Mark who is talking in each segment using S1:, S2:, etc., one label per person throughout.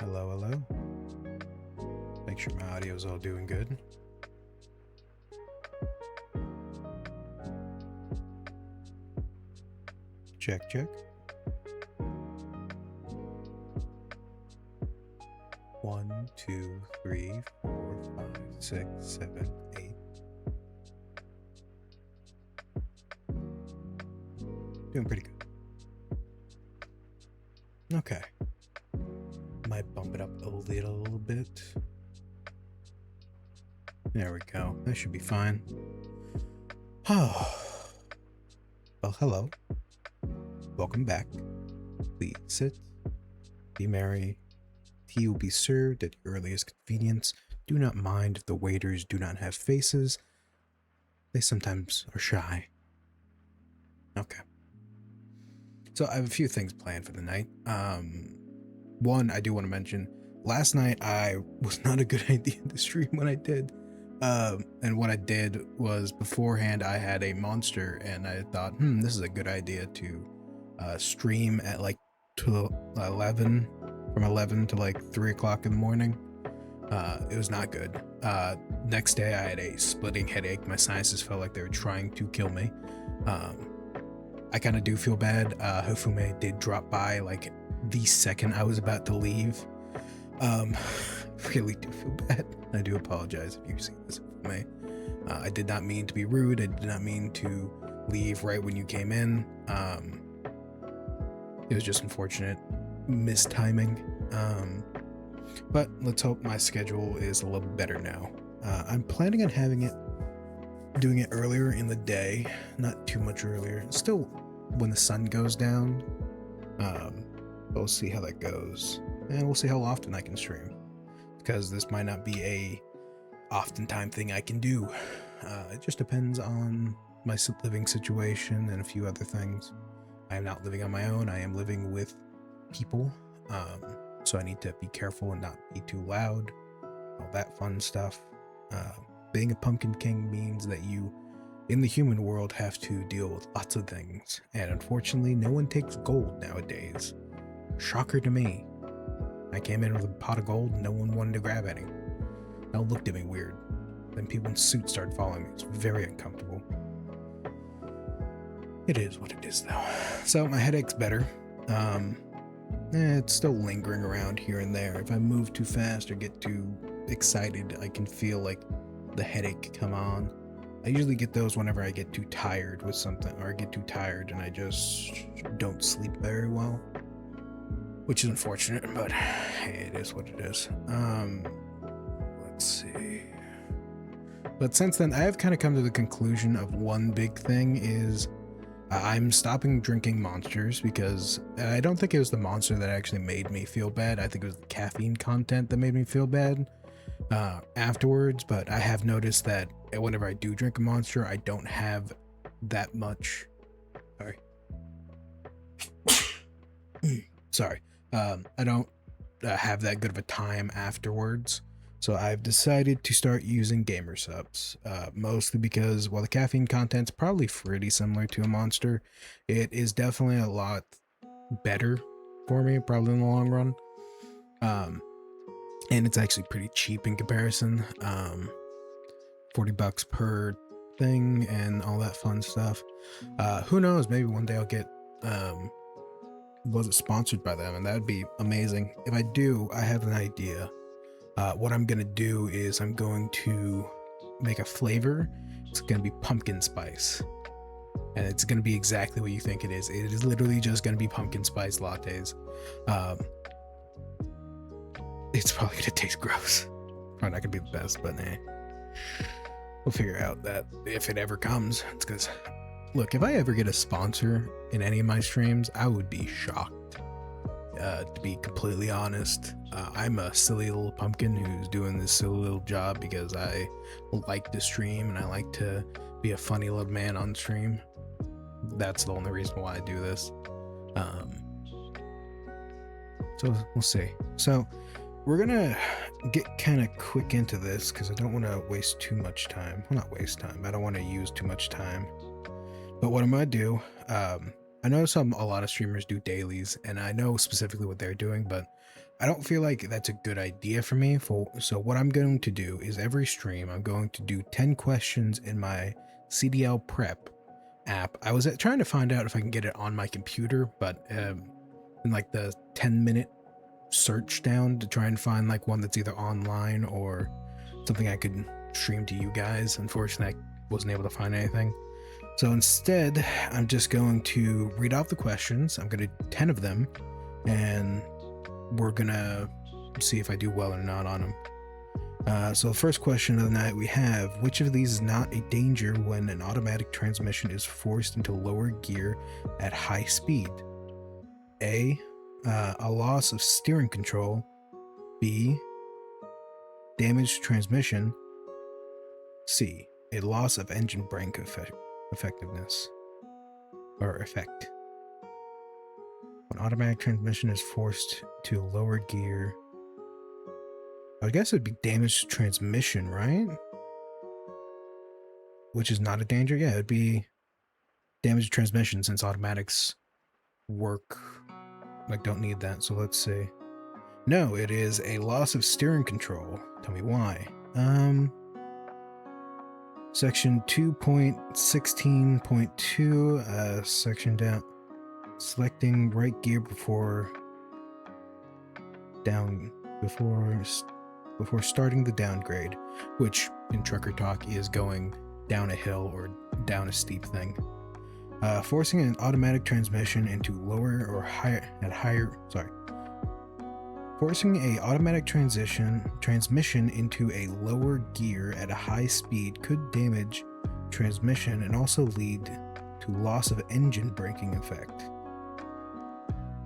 S1: Hello, hello. Make sure my audio is all doing good. Check, check. 1, 2, 3, 4, 5, 6, 7, 8. Doing pretty good. Okay. Might bump it up a little bit. There we go. That should be fine. Oh. Well, hello. Welcome back. Please sit. Be merry. Tea will be served at your earliest convenience. Do not mind if the waiters do not have faces. They sometimes are shy. Okay. So I have a few things planned for the night. One, I do want to mention, last night I was not a good idea to stream when I did. And what I did was beforehand I had a monster and I thought, this is a good idea to stream at like 11, from 11 to like 3 o'clock in the morning. It was not good. Next day I had a splitting headache. My sinuses felt like they were trying to kill me. I kind of do feel bad. Hofume did drop by like the second I was about to leave. Really do feel bad. I do apologize if you see this from me. I did not mean to be rude. I did not mean to leave right when you came in. It was just unfortunate mistiming. But let's hope my schedule is a little better now. I'm planning on doing it earlier in the day, not too much earlier. Still when the sun goes down. We'll see how that goes. And we'll see how often I can stream. Because this might not be a oftentimes thing I can do. It just depends on my living situation and a few other things. I am not living on my own. I am living with people. So I need to be careful and not be too loud. All that fun stuff. Being a Pumpkin King means that you, in the human world, have to deal with lots of things. And unfortunately, no one takes gold nowadays. Shocker to me. I came in with a pot of gold and no one wanted to grab any. They all looked at me weird. Then people in suits started following me. It's very uncomfortable. It is what it is though. So my headache's better. It's still lingering around here and there. If I move too fast or get too excited, I can feel like the headache come on. I usually get those whenever I get too tired with something, or I get too tired and I just don't sleep very well. Which is unfortunate, but hey, it is what it is. Let's see. But since then, I have kind of come to the conclusion of one big thing is I'm stopping drinking monsters because I don't think it was the monster that actually made me feel bad. I think it was the caffeine content that made me feel bad afterwards. But I have noticed that whenever I do drink a monster, I don't have that much. Sorry. I don't have that good of a time afterwards. So I've decided to start using gamer subs, mostly because while the caffeine content's probably pretty similar to a monster, it is definitely a lot better for me, probably in the long run. And it's actually pretty cheap in comparison. $40 per thing and all that fun stuff. Who knows, maybe one day I'll get was it sponsored by them, and that would be amazing. If I do, I have an idea. What I'm gonna do is I'm going to make a flavor. It's gonna be pumpkin spice, and it's gonna be exactly what you think it is. It is literally just gonna be pumpkin spice lattes. It's probably gonna taste gross. Probably not gonna be the best, but we'll figure out that if it ever comes. It's because, look, if I ever get a sponsor in any of my streams, I would be shocked. To be completely honest, I'm a silly little pumpkin who's doing this silly little job because I like to stream and I like to be a funny little man on stream. That's the only reason why I do this. So we'll see. So we're gonna get kind of quick into this because I don't want to waste too much time. Well, not waste time. I don't want to use too much time. But what I'm gonna do, I know a lot of streamers do dailies, and I know specifically what they're doing, but I don't feel like that's a good idea for me. So what I'm going to do is every stream I'm going to do 10 questions in my CDL Prep app. I was trying to find out if I can get it on my computer, but in like the 10-minute search down to try and find like one that's either online or something I could stream to you guys. Unfortunately, I wasn't able to find anything. So instead, I'm just going to read off the questions. I'm going to 10 of them, and we're gonna see if I do well or not on them. So the first question of the night we have: which of these is not a danger when an automatic transmission is forced into lower gear at high speed? A loss of steering control. B, damaged transmission. C, a loss of engine brake effectiveness or effect. When automatic transmission is forced to lower gear, I guess it'd be damaged transmission, right? Which is not a danger. Yeah, it'd be damaged transmission since automatics work, like, don't need that. So let's see. No, it is a loss of steering control. Tell me why. Section 2.16.2, section down. Selecting right gear before starting the downgrade, which in trucker talk is going down a hill or down a steep thing. Forcing an automatic transmission into lower or forcing a automatic transmission into a lower gear at a high speed could damage transmission and also lead to loss of engine braking effect.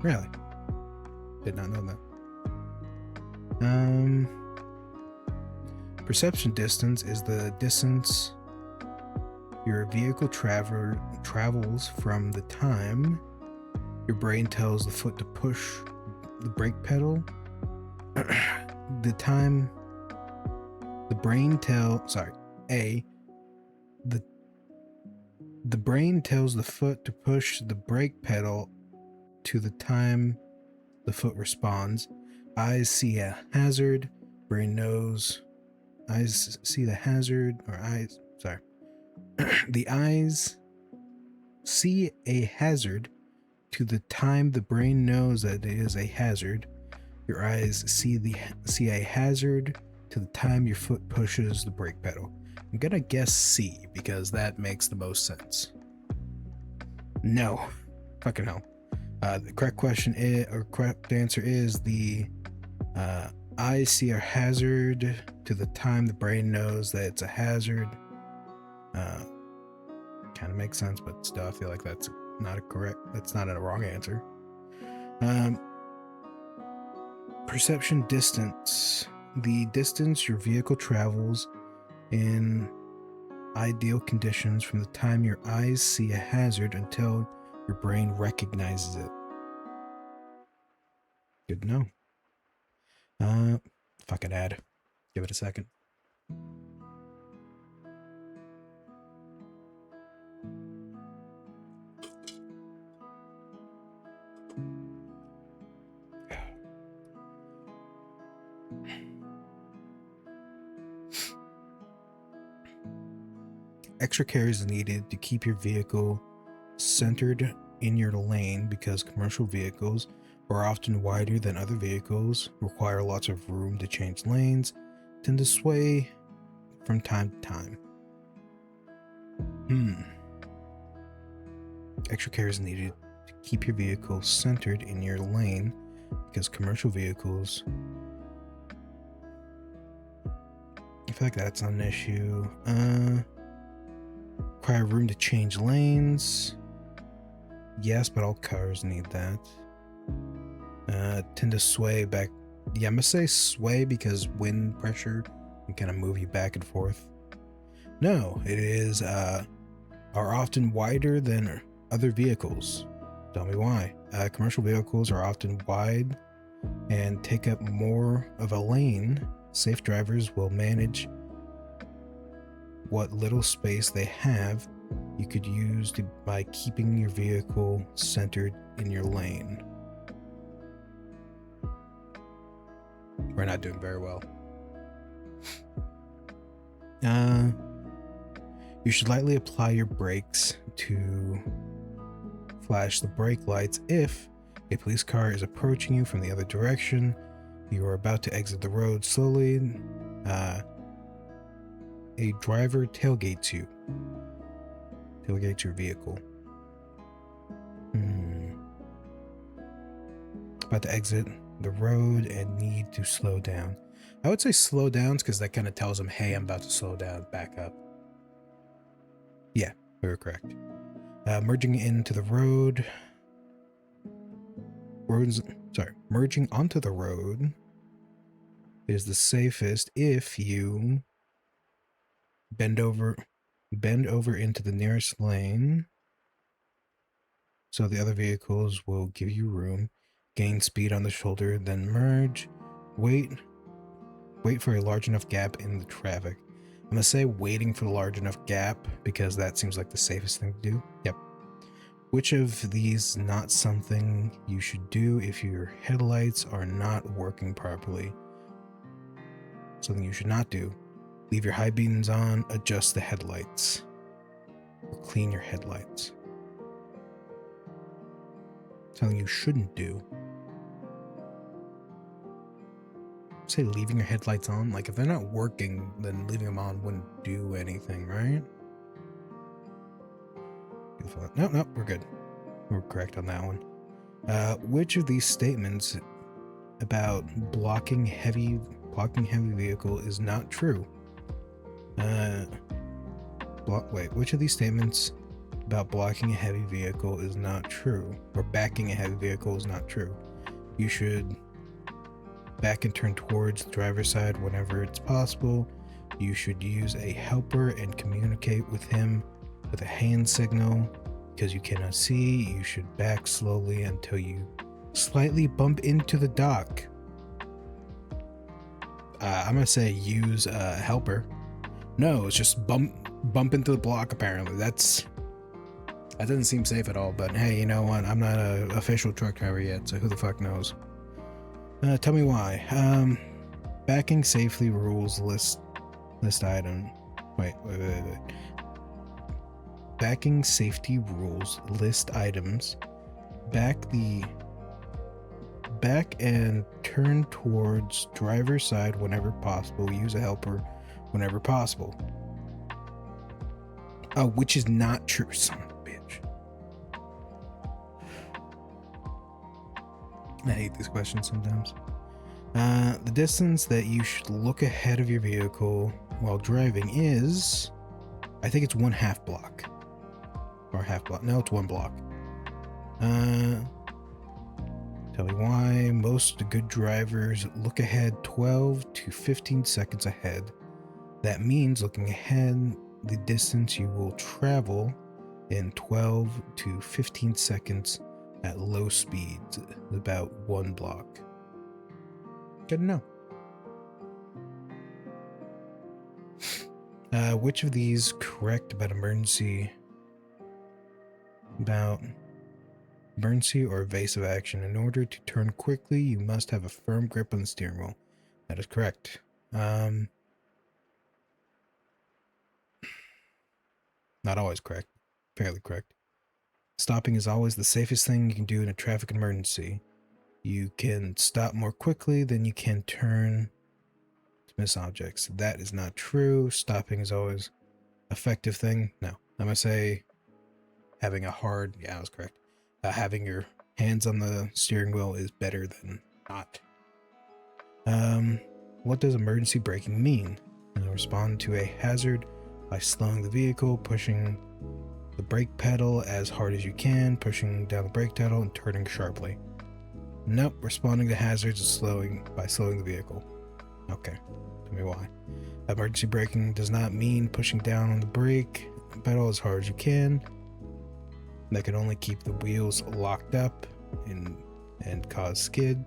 S1: Really? Did not know that. Perception distance is the distance your vehicle travels from the time your brain tells the foot to push the brake pedal. The time the brain the brain tells the foot to push the brake pedal to the time the foot responds. Eyes see a hazard, brain knows. Eyes see the hazard, the eyes see a hazard to the time the brain knows that it is a hazard. Your eyes see a hazard to the time your foot pushes the brake pedal. I'm gonna guess C because that makes the most sense. No. Fucking hell. The correct correct answer is the eyes see a hazard to the time the brain knows that it's a hazard. Kind of makes sense, but still I feel like that's not a wrong answer. Perception distance. The distance your vehicle travels in ideal conditions from the time your eyes see a hazard until your brain recognizes it. Good to know. Fucking ad. Give it a second. Extra care is needed to keep your vehicle centered in your lane because commercial vehicles are often wider than other vehicles, require lots of room to change lanes, tend to sway from time to time. Extra care is needed to keep your vehicle centered in your lane because commercial vehicles, I feel like that's not an issue. Require room to change lanes. Yes, but all cars need that. Tend to sway back. Yeah, I'm gonna say sway because wind pressure can kind of move you back and forth. No, it is are often wider than other vehicles. Tell me why. Commercial vehicles are often wide and take up more of a lane. Safe drivers will manage what little space they have. You could use by keeping your vehicle centered in your lane. we're not doing very well. You should lightly apply your brakes to flash the brake lights if a police car is approaching you from the other direction. You are about to exit the road slowly. A driver tailgates your vehicle. About to exit the road and need to slow down. I would say slow down because that kind of tells him, hey, I'm about to slow down, back up. Yeah, we were correct. Merging into the road. Merging onto the road is the safest if you bend over into the nearest lane so the other vehicles will give you room. Gain speed on the shoulder, then merge. Wait for a large enough gap in the traffic. I'm gonna say waiting for the large enough gap because that seems like the safest thing to do. Yep. Which of these not something you should do if your headlights are not working properly? Something you should not do. Leave your high beams on, adjust the headlights. Or clean your headlights. Something you shouldn't do. Say leaving your headlights on. Like if they're not working, then leaving them on wouldn't do anything, right? No, we're good. We're correct on that one. Which of these statements about blocking heavy vehicle is not true? Which of these statements about blocking a heavy vehicle is not true? Or backing a heavy vehicle is not true? You should back and turn towards the driver's side whenever it's possible. You should use a helper and communicate with him with a hand signal. Because you cannot see, you should back slowly until you slightly bump into the dock. I'm gonna say use a helper. No, it's just bump into the block apparently. That doesn't seem safe at all, but hey, you know what? I'm not an official truck driver yet, so who the fuck knows? Tell me why. Backing safely rules list item. Wait. Backing safety rules list items. Back and turn towards driver's side whenever possible. Use a helper whenever possible. Oh, which is not true, son of a bitch. I hate these questions sometimes. The distance that you should look ahead of your vehicle while driving is, I think it's 1/2 block. Or half block. No, it's 1 block. Tell me why. Most good drivers look ahead 12 to 15 seconds ahead. That means looking ahead the distance you will travel in 12 to 15 seconds at low speeds, about 1 block. Good to know. Which of these correct about emergency or evasive action? In order to turn quickly, you must have a firm grip on the steering wheel. That is correct. Not always correct. Fairly correct. Stopping is always the safest thing you can do in a traffic emergency. You can stop more quickly than you can turn to miss objects. That is not true. Stopping is always effective thing. No. I'm going to say having a hard... Yeah, I was correct. Having your hands on the steering wheel is better than not. What does emergency braking mean? Respond to a hazard by slowing the vehicle, pushing the brake pedal as hard as you can, pushing down the brake pedal, and turning sharply. Nope, responding to hazards is by slowing the vehicle. Okay, tell me why. Emergency braking does not mean pushing down on the brake pedal as hard as you can. That can only keep the wheels locked up and cause skid.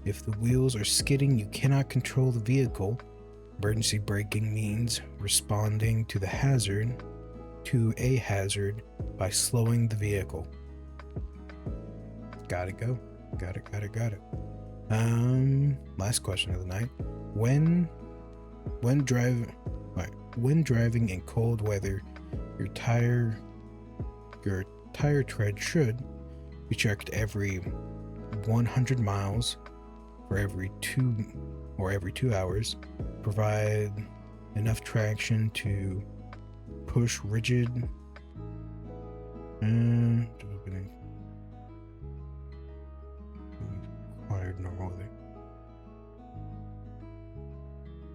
S1: If the wheels are skidding, you cannot control the vehicle. Emergency braking means responding to a hazard by slowing the vehicle. Got it. Last question of the night. When driving, when driving in cold weather, your tire tread should be checked every 100 miles for every 2 hours. Provide enough traction to push rigid required normal weather.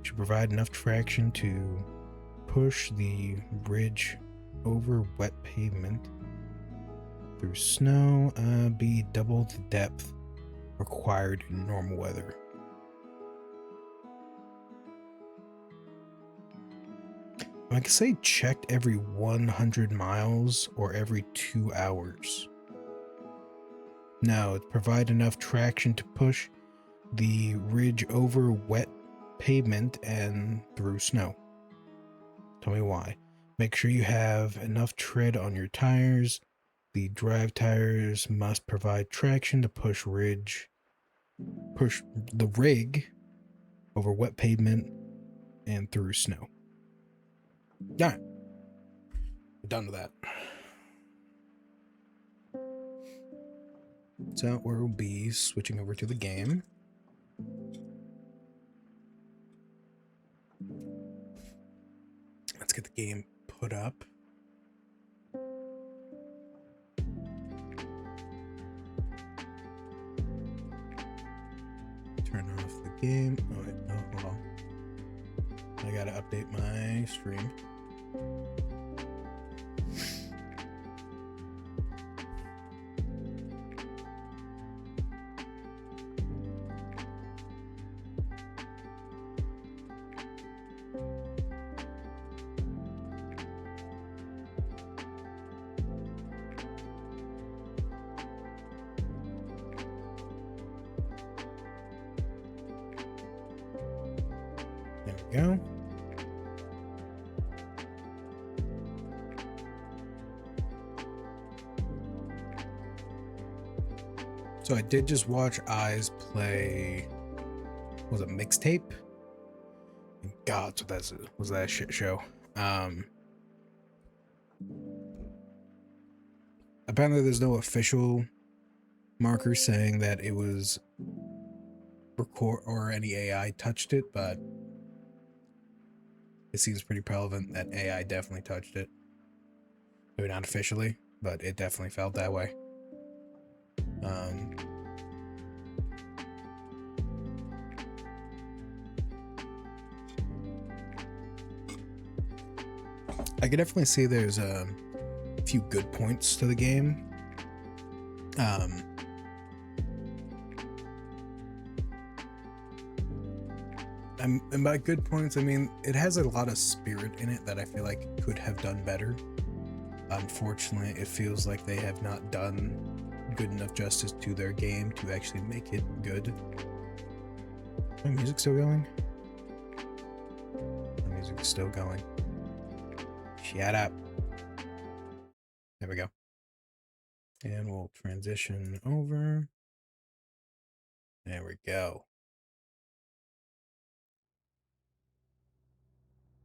S1: Should provide enough traction to push the bridge over wet pavement through snow. Be double the depth required in normal weather. I could say checked every 100 miles or every 2 hours. No, provide enough traction to push the ridge over wet pavement and through snow. Tell me why. Make sure you have enough tread on your tires. The drive tires must provide traction to push the rig over wet pavement and through snow. Alright. We're done with that. So we'll be switching over to the game. Let's get the game put up. Turn off the game. Oh wait, no, hold on. I gotta update my stream. There we go. So I did just watch Eyes play, was it Mixtape? God, so was that a shit show. Apparently there's no official marker saying that it was record or any AI touched it, but it seems pretty prevalent that AI definitely touched it. Maybe not officially, but it definitely felt that way. I can definitely see there's a few good points to the game. And by good points, I mean it has a lot of spirit in it that I feel like could have done better. Unfortunately, it feels like they have not done good enough justice to their game to actually make it good. My music's still going? My music's still going. Shut up. There we go. And we'll transition over. There we go.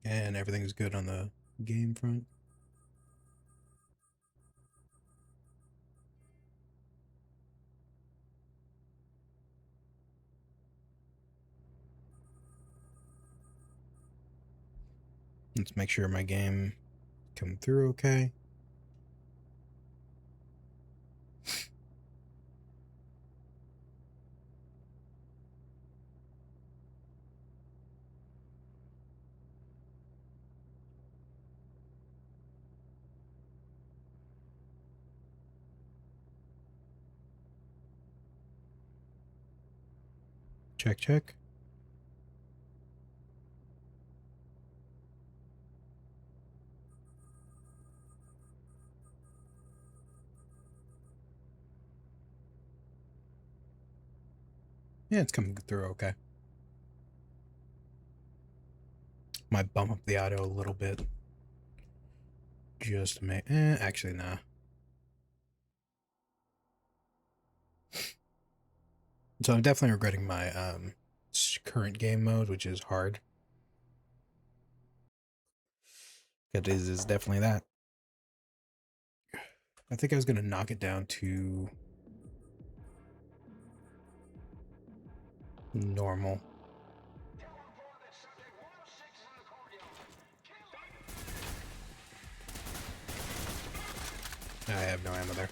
S1: And everything's good on the game front. Let's make sure my game come through okay. Check, check. Yeah, it's coming through okay. Might bump up the audio a little bit. Just to make... actually, nah. So I'm definitely regretting my current game mode, which is hard. It is definitely that. I think I was gonna knock it down to normal. I have no ammo there.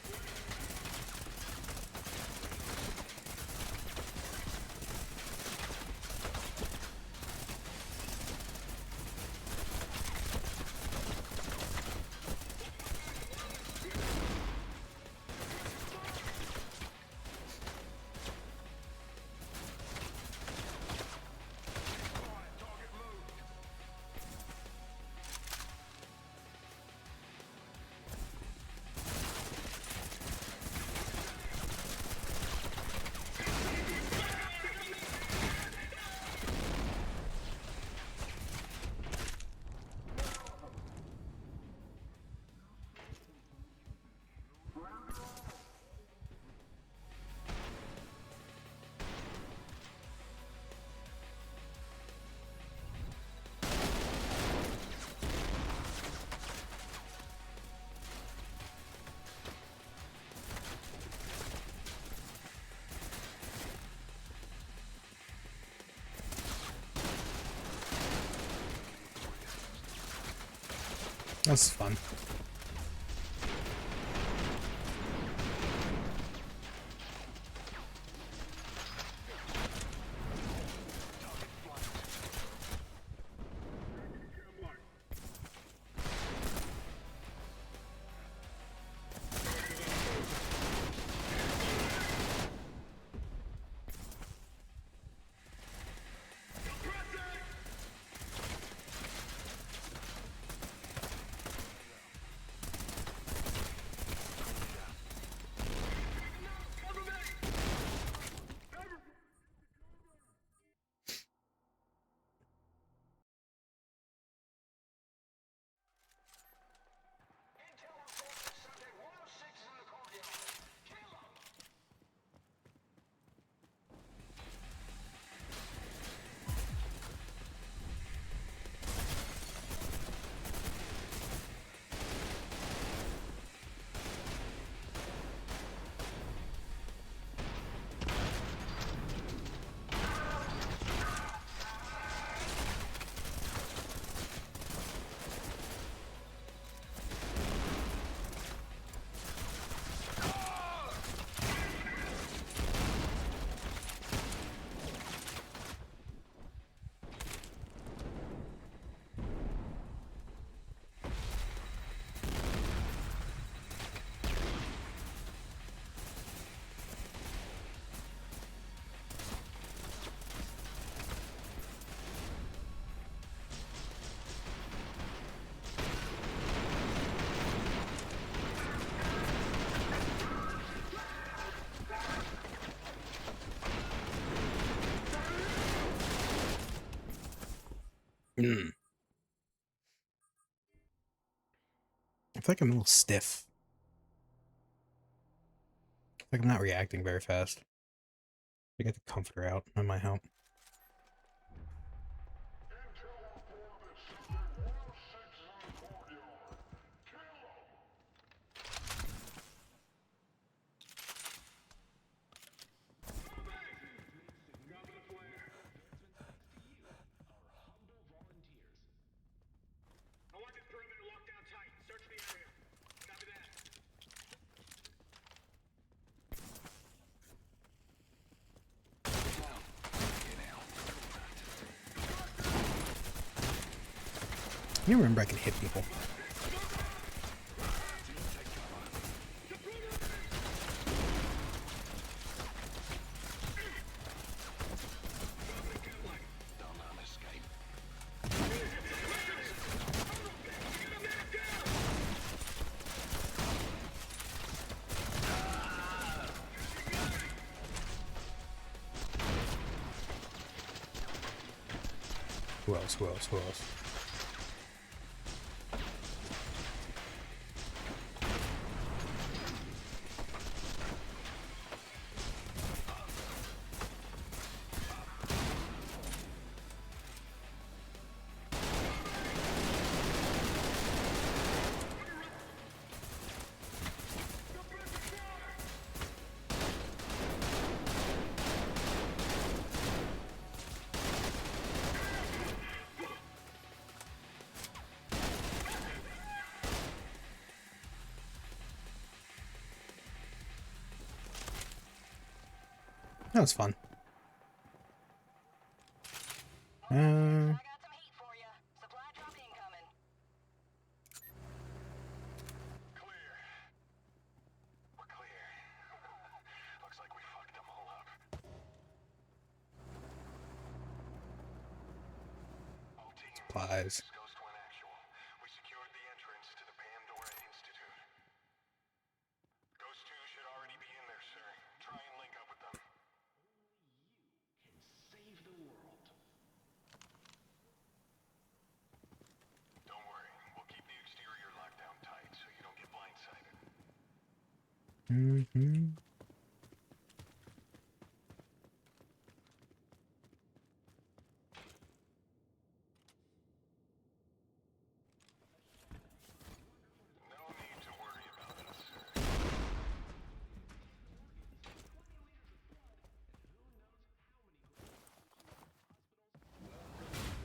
S1: That's fun. Mm. I feel like I'm a little stiff. I feel like I'm not reacting very fast. I get the comforter out. That might help. You remember I can hit people. Who else? Who else? Who else? That was fun.
S2: I got some heat for you. Supply drop incoming.
S3: Clear. We're clear. Looks like we fucked them all up. All teams,
S1: Supplies.
S3: Ghost One actual. We secured the entrance to the Pandora Institute. Ghost 2 should already be in there, sir. Try and link up with them. Save the world. Don't worry, we'll keep the exterior locked down tight so you don't get blindsided.
S1: Mm-hmm.
S3: No need to worry about us, sir.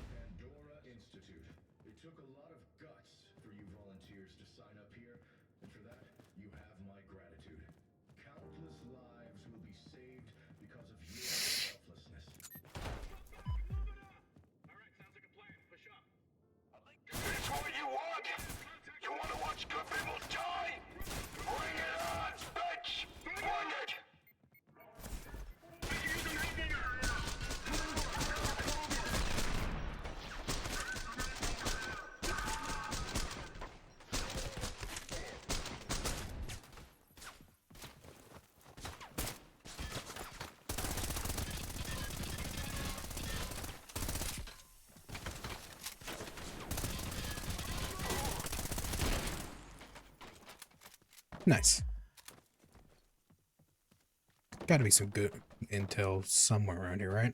S4: Pandora Institute. It took a lot of guts for you volunteers to sign up here, and for that, you have my gratitude. Countless lives will be saved because of your selflessness.
S3: It's what you want! You want to watch good people die? Bring it on, bitch! Bring it!
S1: Nice. Gotta be some good intel somewhere around here, right?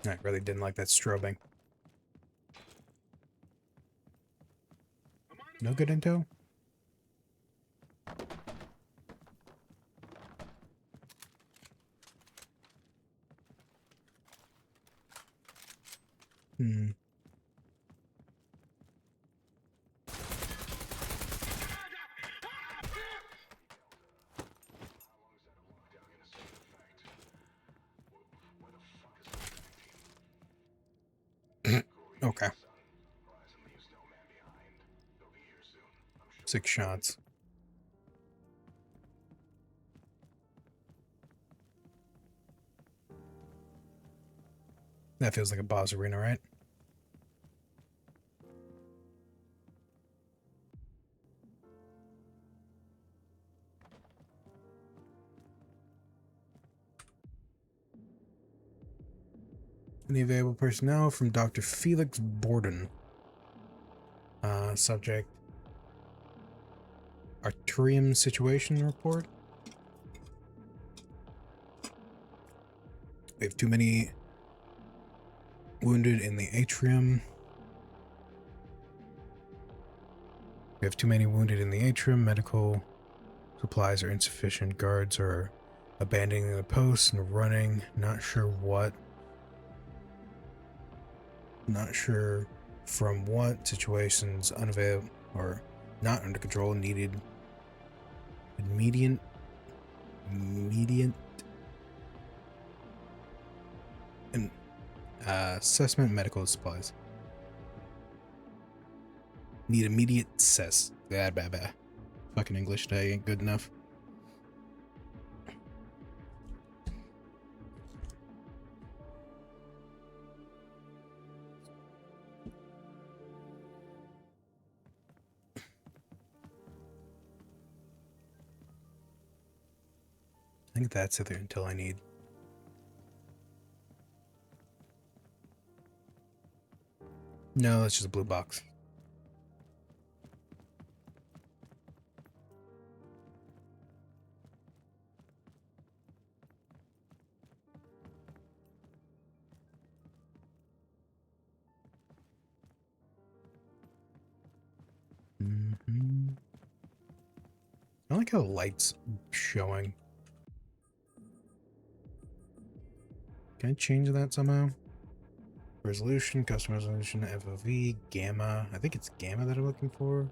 S1: I really didn't like that strobing. No good intel? Hmm. Okay. 6 shots. That feels like a boss arena, right? Any available personnel from Dr. Felix Borden. Subject. Arterium situation report. We have too many wounded in the atrium. We have too many wounded in the atrium. Medical supplies are insufficient. Guards are abandoning the post and running. Not sure what. Not sure from what. Situations unavailable or not under control. Needed immediate and assessment. Medical supplies. Need immediate cess. Bad. Fucking English today ain't good enough. I think that's it until I need. No, that's just a blue box. I like how the light's showing. Can I change that somehow? Resolution, custom resolution, FOV, gamma. I think it's gamma that I'm looking for.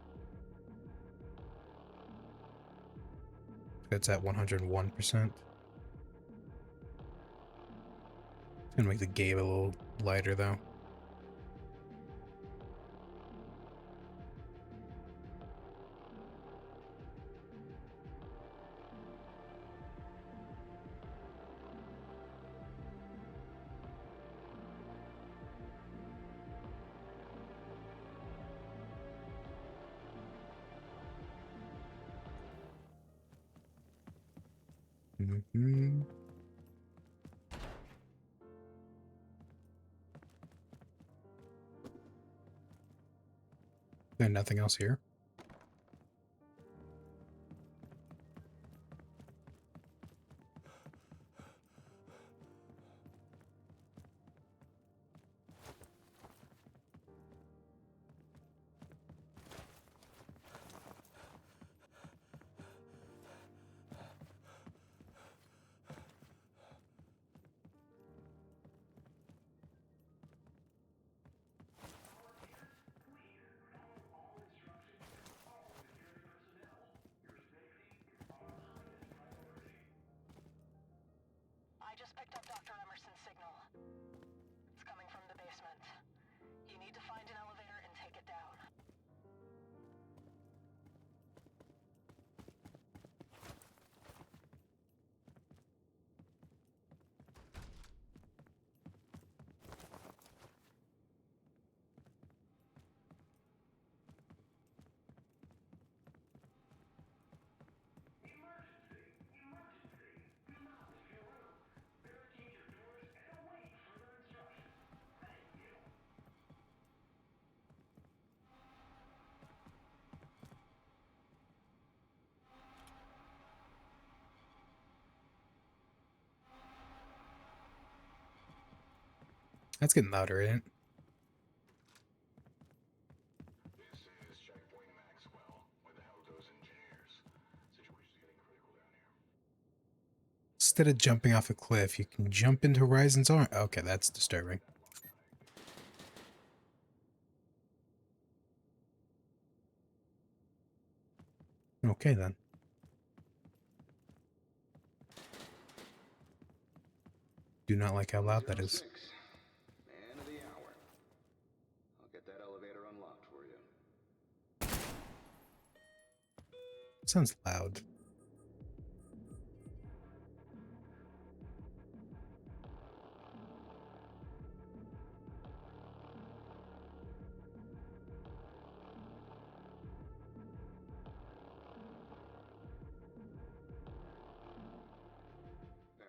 S1: It's at 101%. It's gonna make the game a little lighter though. Mm-hmm. And nothing else here.
S2: I just picked up Dr. Emerson's signal. It's coming from the basement. You need to find an elevator and take it down.
S1: That's getting louder, ain't it?
S3: This is Checkpoint Maxwell. Where the hell those engineers? Situation's getting critical down here.
S1: Instead of jumping off a cliff, you can jump into Horizon's arm. Okay, that's disturbing. Okay, then. Do not like how loud that is.
S4: 06. Man of the hour. I'll get that elevator unlocked for you.
S1: It sounds loud.
S4: There.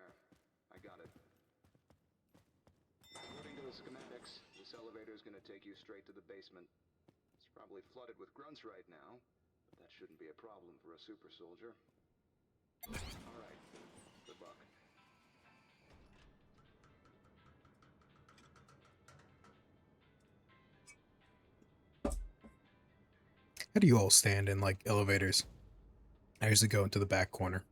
S4: I got it. According to the schematics, this elevator is going to take you straight to the basement. It's probably flooded with grunts right now, but that shouldn't be a problem for a super soldier. All right. Good luck.
S1: How do you all stand in, like, elevators? I usually go into the back corner.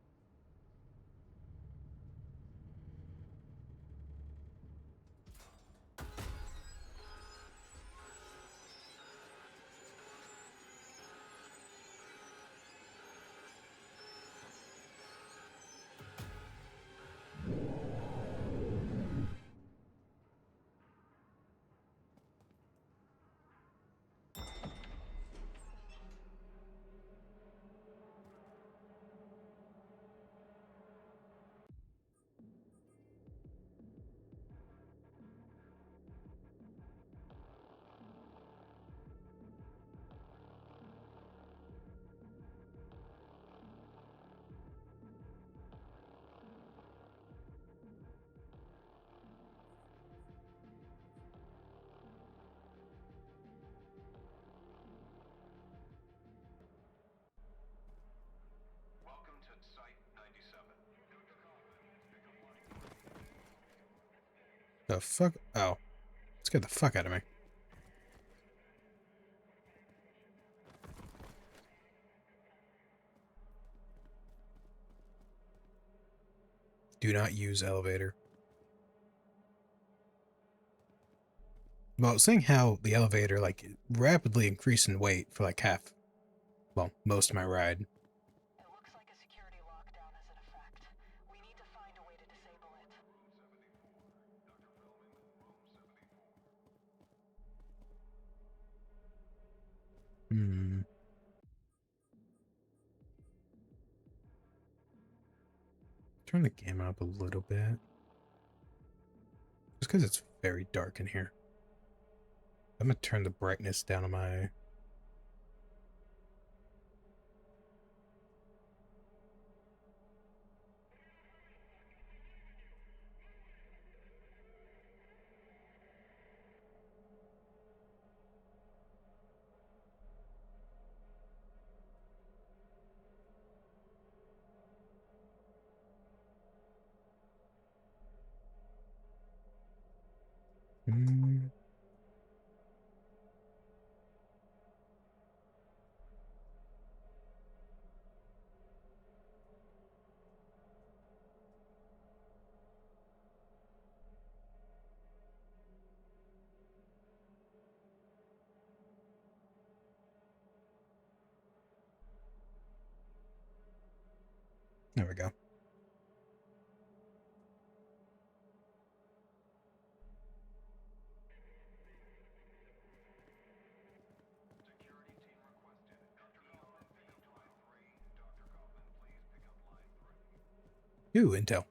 S3: Welcome to Site 97.
S1: The fuck? Oh. Scared the fuck out of me. Do not use elevator. Well, seeing how the elevator like rapidly increased in weight for like half, well, most of my ride.
S2: It looks like a security lockdown is in effect. We need to find a way to disable it.
S1: Hmm. Turn the gamma up a little bit. Just because it's very dark in here. I'm gonna turn the brightness down on my... Hmm. There we go. Ooh, intel.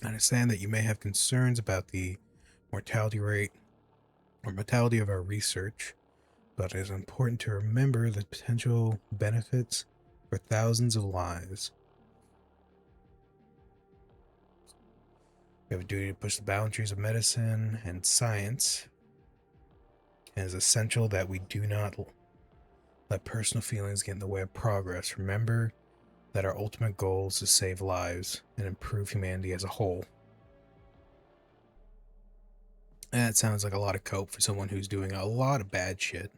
S1: I understand that you may have concerns about the mortality rate or mortality of our research, but it is important to remember the potential benefits for thousands of lives. We have a duty to push the boundaries of medicine and science. It is essential that we do not let personal feelings get in the way of progress. Remember that our ultimate goal is to save lives and improve humanity as a whole. And that sounds like a lot of cope for someone who's doing a lot of bad shit.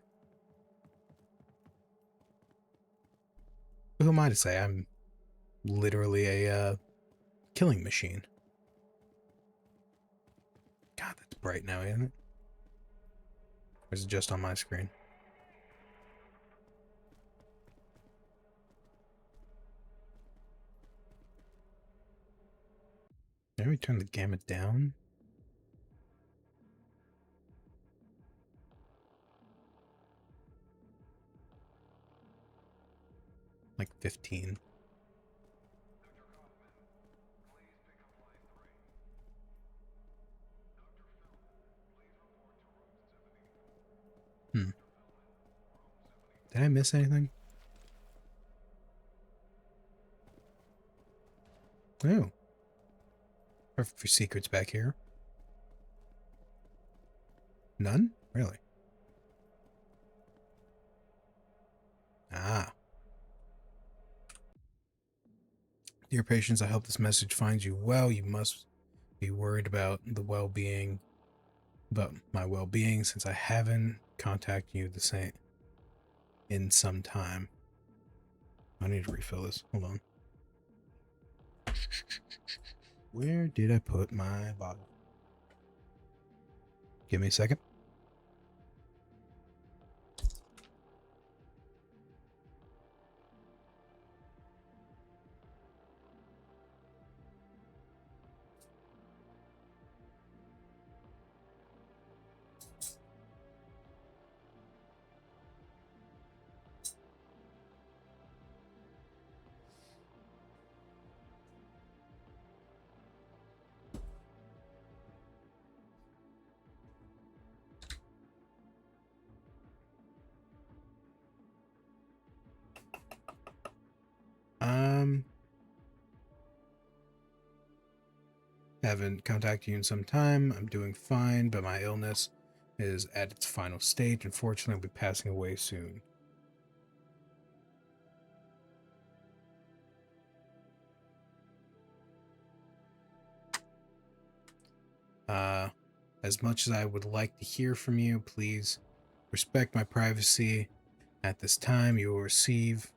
S1: Who am I to say? I'm literally a killing machine. God, that's bright now, isn't it? Or is it just on my screen? Maybe we turn the gamut down. Like 15. Hmm. Did I miss anything? Oh. Perfect for secrets back here. None? Really? Ah. Dear patients, I hope this message finds you well. You must be worried about my well-being since I haven't contacted you the same in some time. I need to refill this. Hold on. Where did I put my bottle? Give me a second. Haven't contacted you in some time. I'm doing fine, but my illness is at its final stage. Unfortunately, I'll be passing away soon. As much as I would like to hear from you, please respect my privacy At this time, you will receive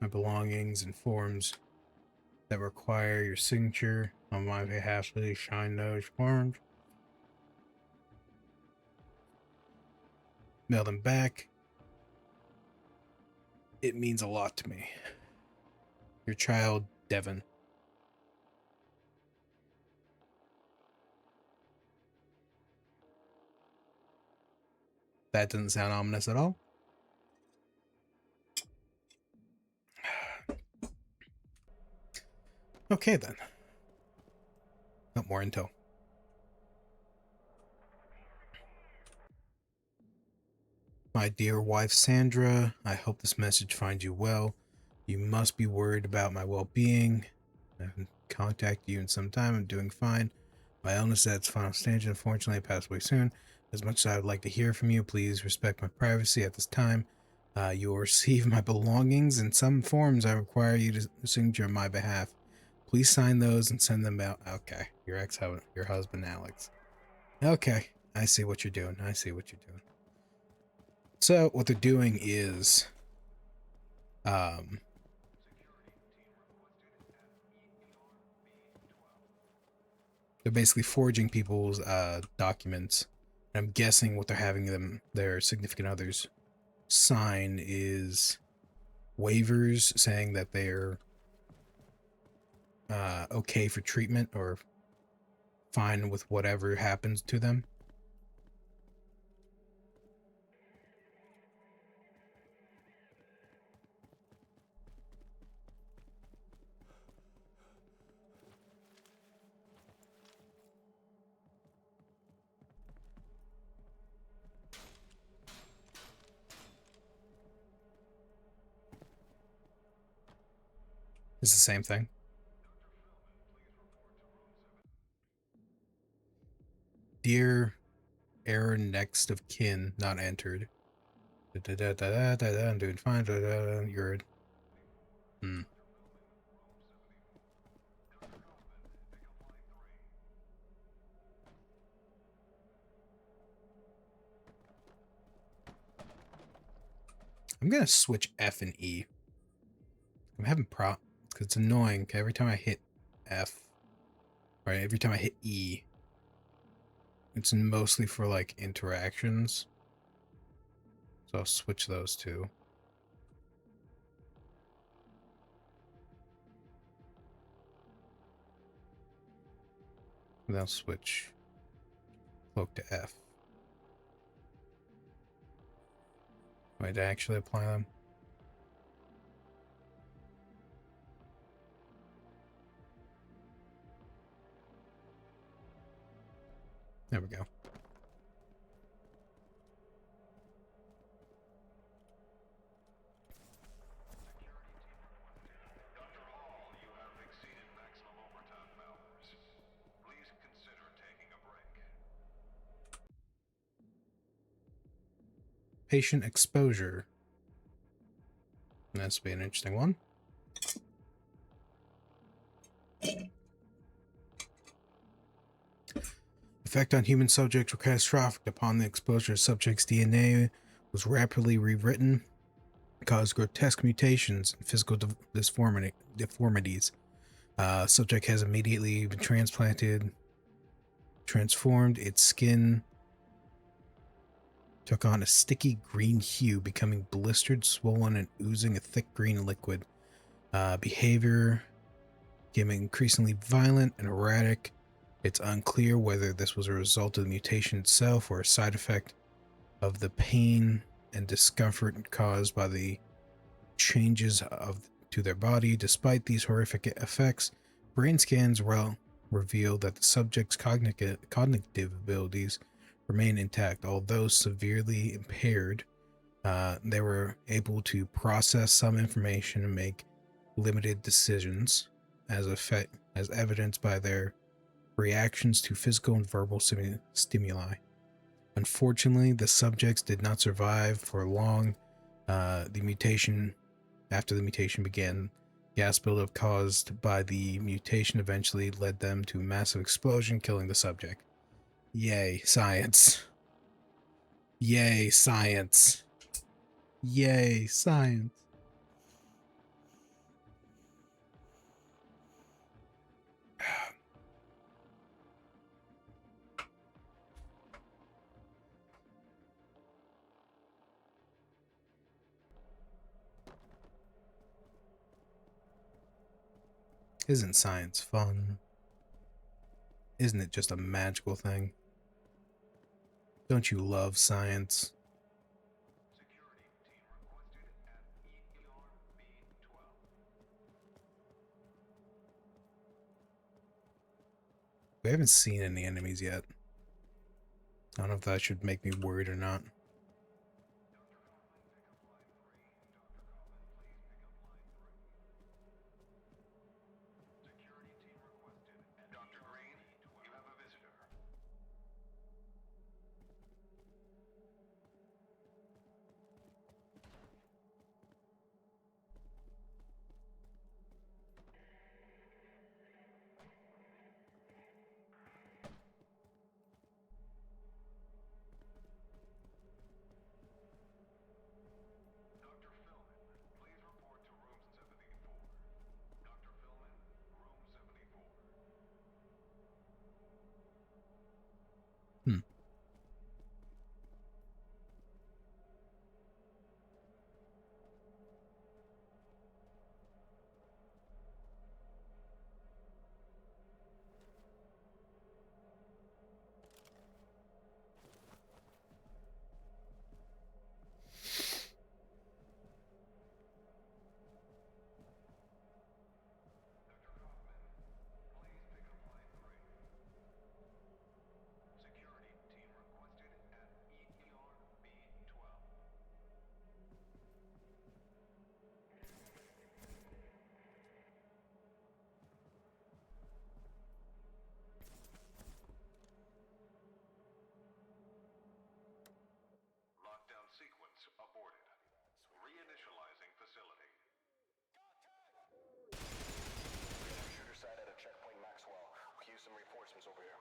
S1: my belongings and forms that require your signature on my behalf. Please sign those forms. Mail them back. It means a lot to me. Your child, Devin. That doesn't sound ominous at all. Okay, then. Not more intel. My dear wife, Sandra, I hope this message finds you well. You must be worried about my well-being. I haven't contacted you in some time. I'm doing fine. My illness at its final stage, unfortunately, passed away soon. As much as I would like to hear from you, please respect my privacy at this time. You will receive my belongings in some forms. I require you to signature on my behalf. Please sign those and send them out. Okay, your husband, Alex. Okay, I see what you're doing. I see what you're doing. So what they're doing is, they're basically forging people's documents. And I'm guessing what they're having their significant others sign is waivers saying that they're okay for treatment or fine with whatever happens to them. It's the same thing. Dear error next of kin not entered. I'm doing fine. You're. I'm gonna switch F and E. I'm having because it's annoying. Every time I hit F, right? Every time I hit E, it's mostly for like interactions. So I'll switch those two. And I'll switch cloak to F. Wait, did I actually apply them? There we go. Patient exposure. This will be an interesting one. Effect on human subjects were catastrophic. Upon the exposure, subject's DNA was rapidly rewritten, caused grotesque mutations and physical deformities. Subject has immediately been transformed. Its skin took on a sticky green hue, becoming blistered, swollen, and oozing a thick green liquid. Behavior became increasingly violent and erratic. It's unclear whether this was a result of the mutation itself or a side effect of the pain and discomfort caused by the changes to their body. Despite these horrific effects, brain scans revealed that the subject's cognitive abilities remain intact. Although severely impaired, they were able to process some information and make limited decisions, as evidenced by their reactions to physical and verbal stimuli. Unfortunately, the subjects did not survive for long. After the mutation began, gas buildup caused by the mutation eventually led them to a massive explosion, killing the subject. Yay, science. Yay, science. Yay, science. Isn't science fun? Isn't it just a magical thing? Don't you love science?
S3: Security team requested at ERB-12.
S1: We haven't seen any enemies yet. I don't know if that should make me worried or not.
S3: Security team requested at Dr. Green, you have a visitor. Dr. Philman, please report to room 74. Dr. Philman, room 74.
S1: Hmm.
S3: Please pick up line 3. Security team requested at ERB-12. Lockdown sequence aborted. Reinitializing facility.
S4: Shooter side at a checkpoint Maxwell. We'll use some reinforcements over here.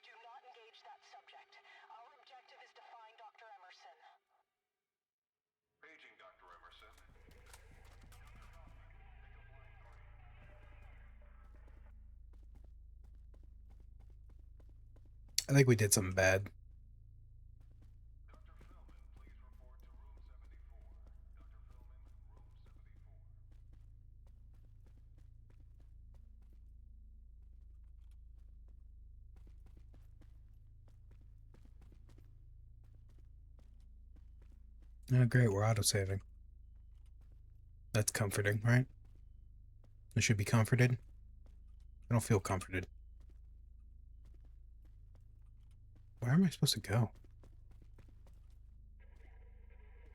S2: Do not engage that subject. Our objective is to find Dr. Emerson.
S3: Paging Dr. Emerson.
S1: I think we did something bad.
S3: Dr. Philman, please report to room 74. Dr. Philman, room 74.
S1: Oh, great, we're autosaving. That's comforting, right? I should be comforted. I don't feel comforted. Where am I supposed to go?
S3: Please pick up line 3.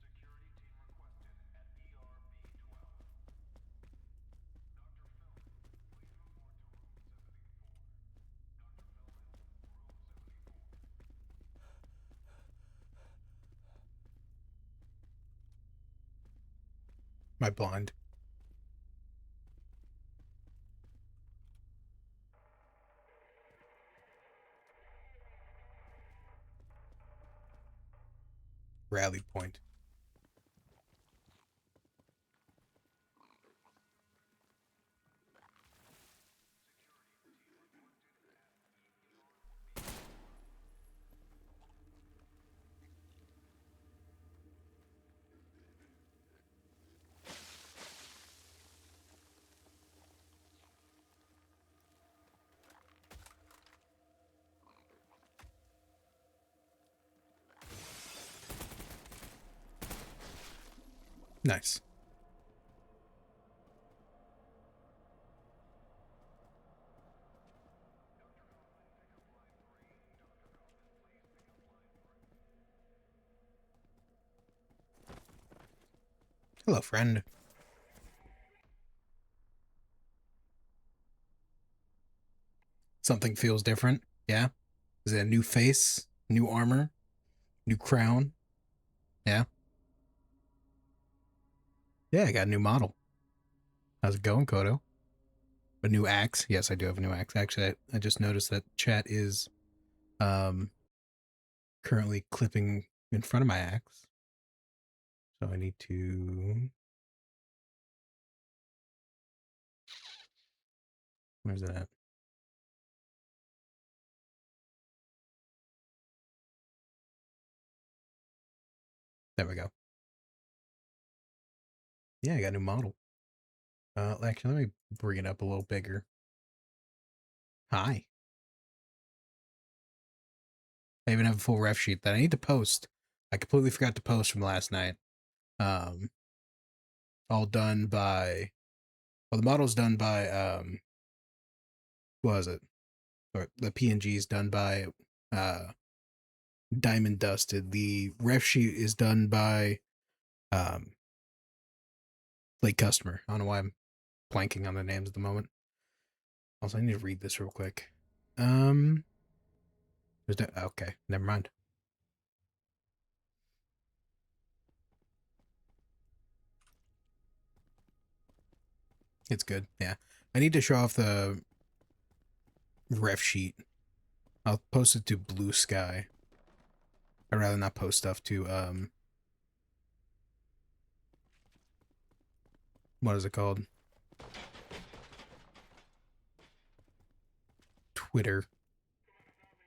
S3: Security team requested at ERB-12. Dr. Philman, please report to room 74. Dr. Philman, room 74.
S1: Am I blind? Rally point. Nice. Hello, friend. Something feels different. Yeah? Is it a new face? New armor, new crown. Yeah. Yeah, I got a new model. How's it going, Kodo? A new axe? Yes, I do have a new axe. Actually, I just noticed that chat is currently clipping in front of my axe. So I need to... Where's it at? There we go. Yeah, I got a new model. Actually, let me bring it up a little bigger. Hi. I even have a full ref sheet that I need to post. I completely forgot to post from last night. All done by... Well, the model's done by, what was it? Or the PNG is done by, Diamond Dusted. The ref sheet is done by, Late Customer. I don't know why I'm blanking on the names at the moment. Also, I need to read this real quick. Okay, never mind. It's good, yeah. I need to show off the ref sheet. I'll post it to Blue Sky. I'd rather not post stuff to, what is it called? Twitter.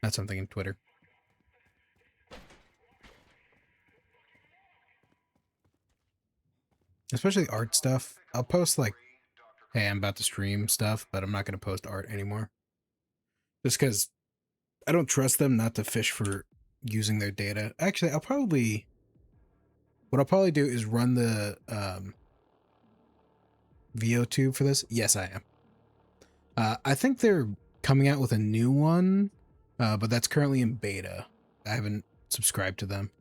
S1: That's something in Twitter. Especially art stuff. I'll post like, hey, I'm about to stream stuff, but I'm not going to post art anymore. Just because I don't trust them not to fish for using their data. Actually, what I'll probably do is run the VO tube for this. Yes, I am. I think they're coming out with a new one, but that's currently in beta. I haven't subscribed to them.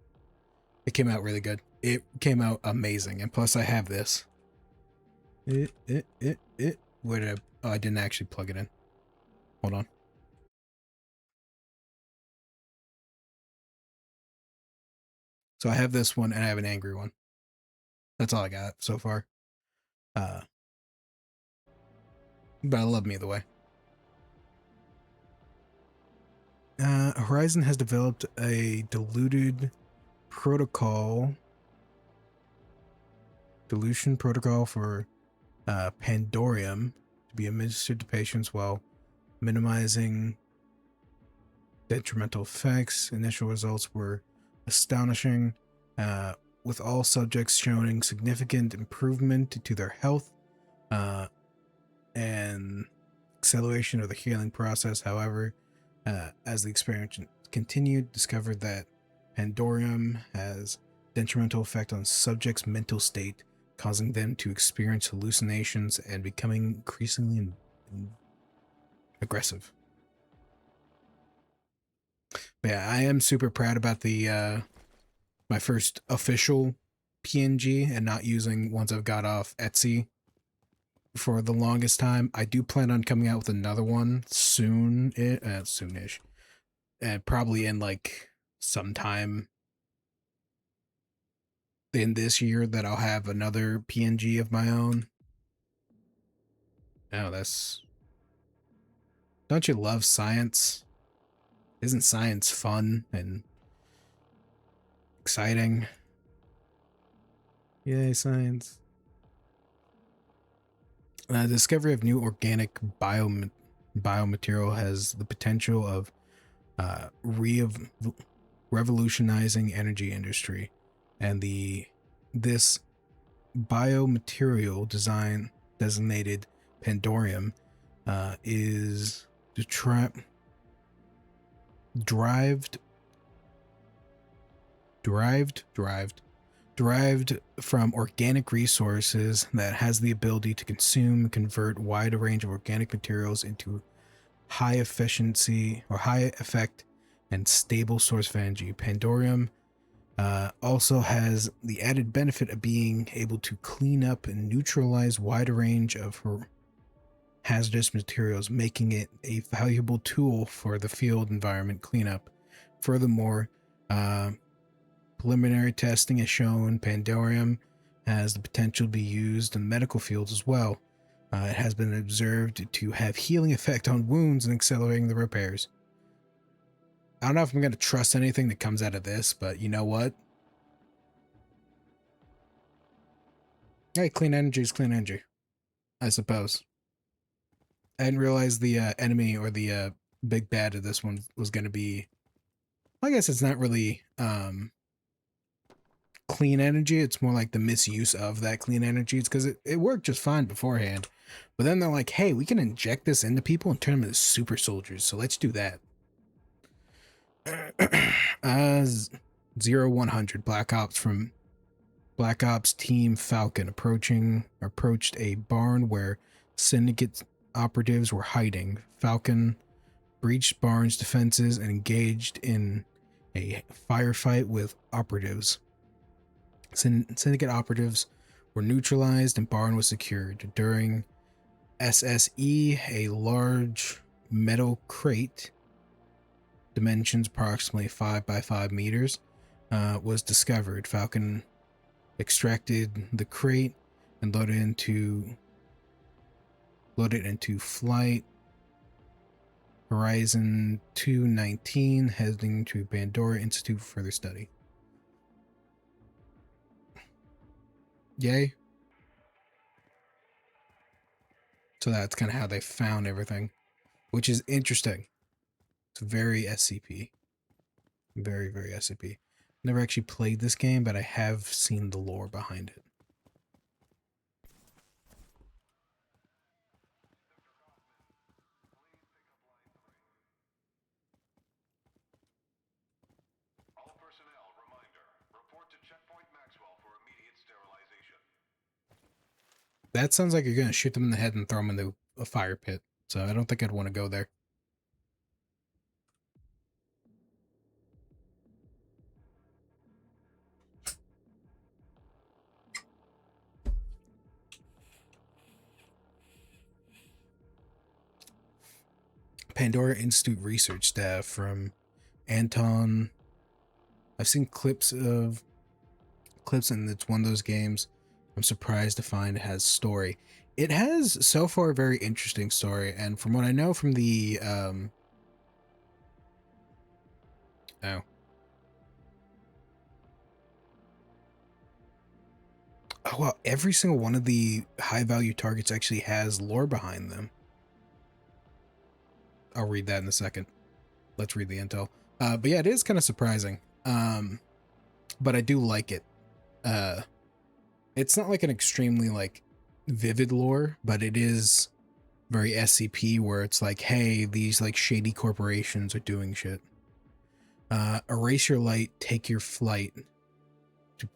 S1: It came out really good. It came out amazing, and plus I have this. Where did I... Oh, I didn't actually plug it in. Hold on. So I have this one, and I have an angry one. That's all I got so far. But I love them either way. Horizon has developed a dilution protocol for Pandorium to be administered to patients while minimizing detrimental effects. Initial results were astonishing, with all subjects showing significant improvement to their health and acceleration of the healing process. However, as the experiment continued, discovered that Pandorium has detrimental effect on subjects' mental state, causing them to experience hallucinations and becoming increasingly aggressive. But yeah, I am super proud about the my first official PNG and not using ones I've got off Etsy for the longest time. I do plan on coming out with another one soon, soonish, and probably in like sometime in this year that I'll have another PNG of my own. Oh, that's... Don't you love science? Isn't science fun and exciting? Yay, science. Discovery of new organic biomaterial has the potential of revolutionizing energy industry, and this biomaterial designated Pandorium is derived from organic resources that has the ability to consume and convert wide range of organic materials into high efficiency or high effect and stable source of energy. Pandorium also has the added benefit of being able to clean up and neutralize wide range of hazardous materials, making it a valuable tool for the field environment cleanup. Furthermore, preliminary testing has shown Pandorium has the potential to be used in the medical fields as well. It has been observed to have healing effect on wounds and accelerating the repairs. I don't know if I'm going to trust anything that comes out of this, but you know what? Hey, clean energy is clean energy, I suppose. I didn't realize the enemy or the big bad of this one was going to be... I guess it's not really clean energy. It's more like the misuse of that clean energy. It's because it worked just fine beforehand. But then they're like, hey, we can inject this into people and turn them into super soldiers. So let's do that. 0100 Black Ops Team Falcon approached a barn where syndicate operatives were hiding. Falcon breached barn's defenses and engaged in a firefight with operatives. Syndicate operatives were neutralized and barn was secured. During SSE, a large metal crate, dimensions approximately 5 by 5 meters, was discovered. Falcon extracted the crate and loaded into Flight Horizon 219, heading to Pandora Institute for further study. Yay. So that's kind of how they found everything, which is interesting. It's very SCP. Very, very SCP. Never actually played this game, but I have seen the lore behind it.
S3: All personnel, reminder. Report to Checkpoint Maxwell for immediate sterilization.
S1: That sounds like you're going to shoot them in the head and throw them into a fire pit. So I don't think I'd want to go there. Pandora Institute research staff from Anton. I've seen clips, and it's one of those games I'm surprised to find it has story. It has so far a very interesting story, and from what I know from the oh well, every single one of the high value targets actually has lore behind them. I'll read that in a second. Let's read the intel. But yeah, it is kind of surprising. But I do like it. It's not like an extremely like vivid lore, but it is very SCP where it's like, hey, these like shady corporations are doing shit. Erase your light, take your flight to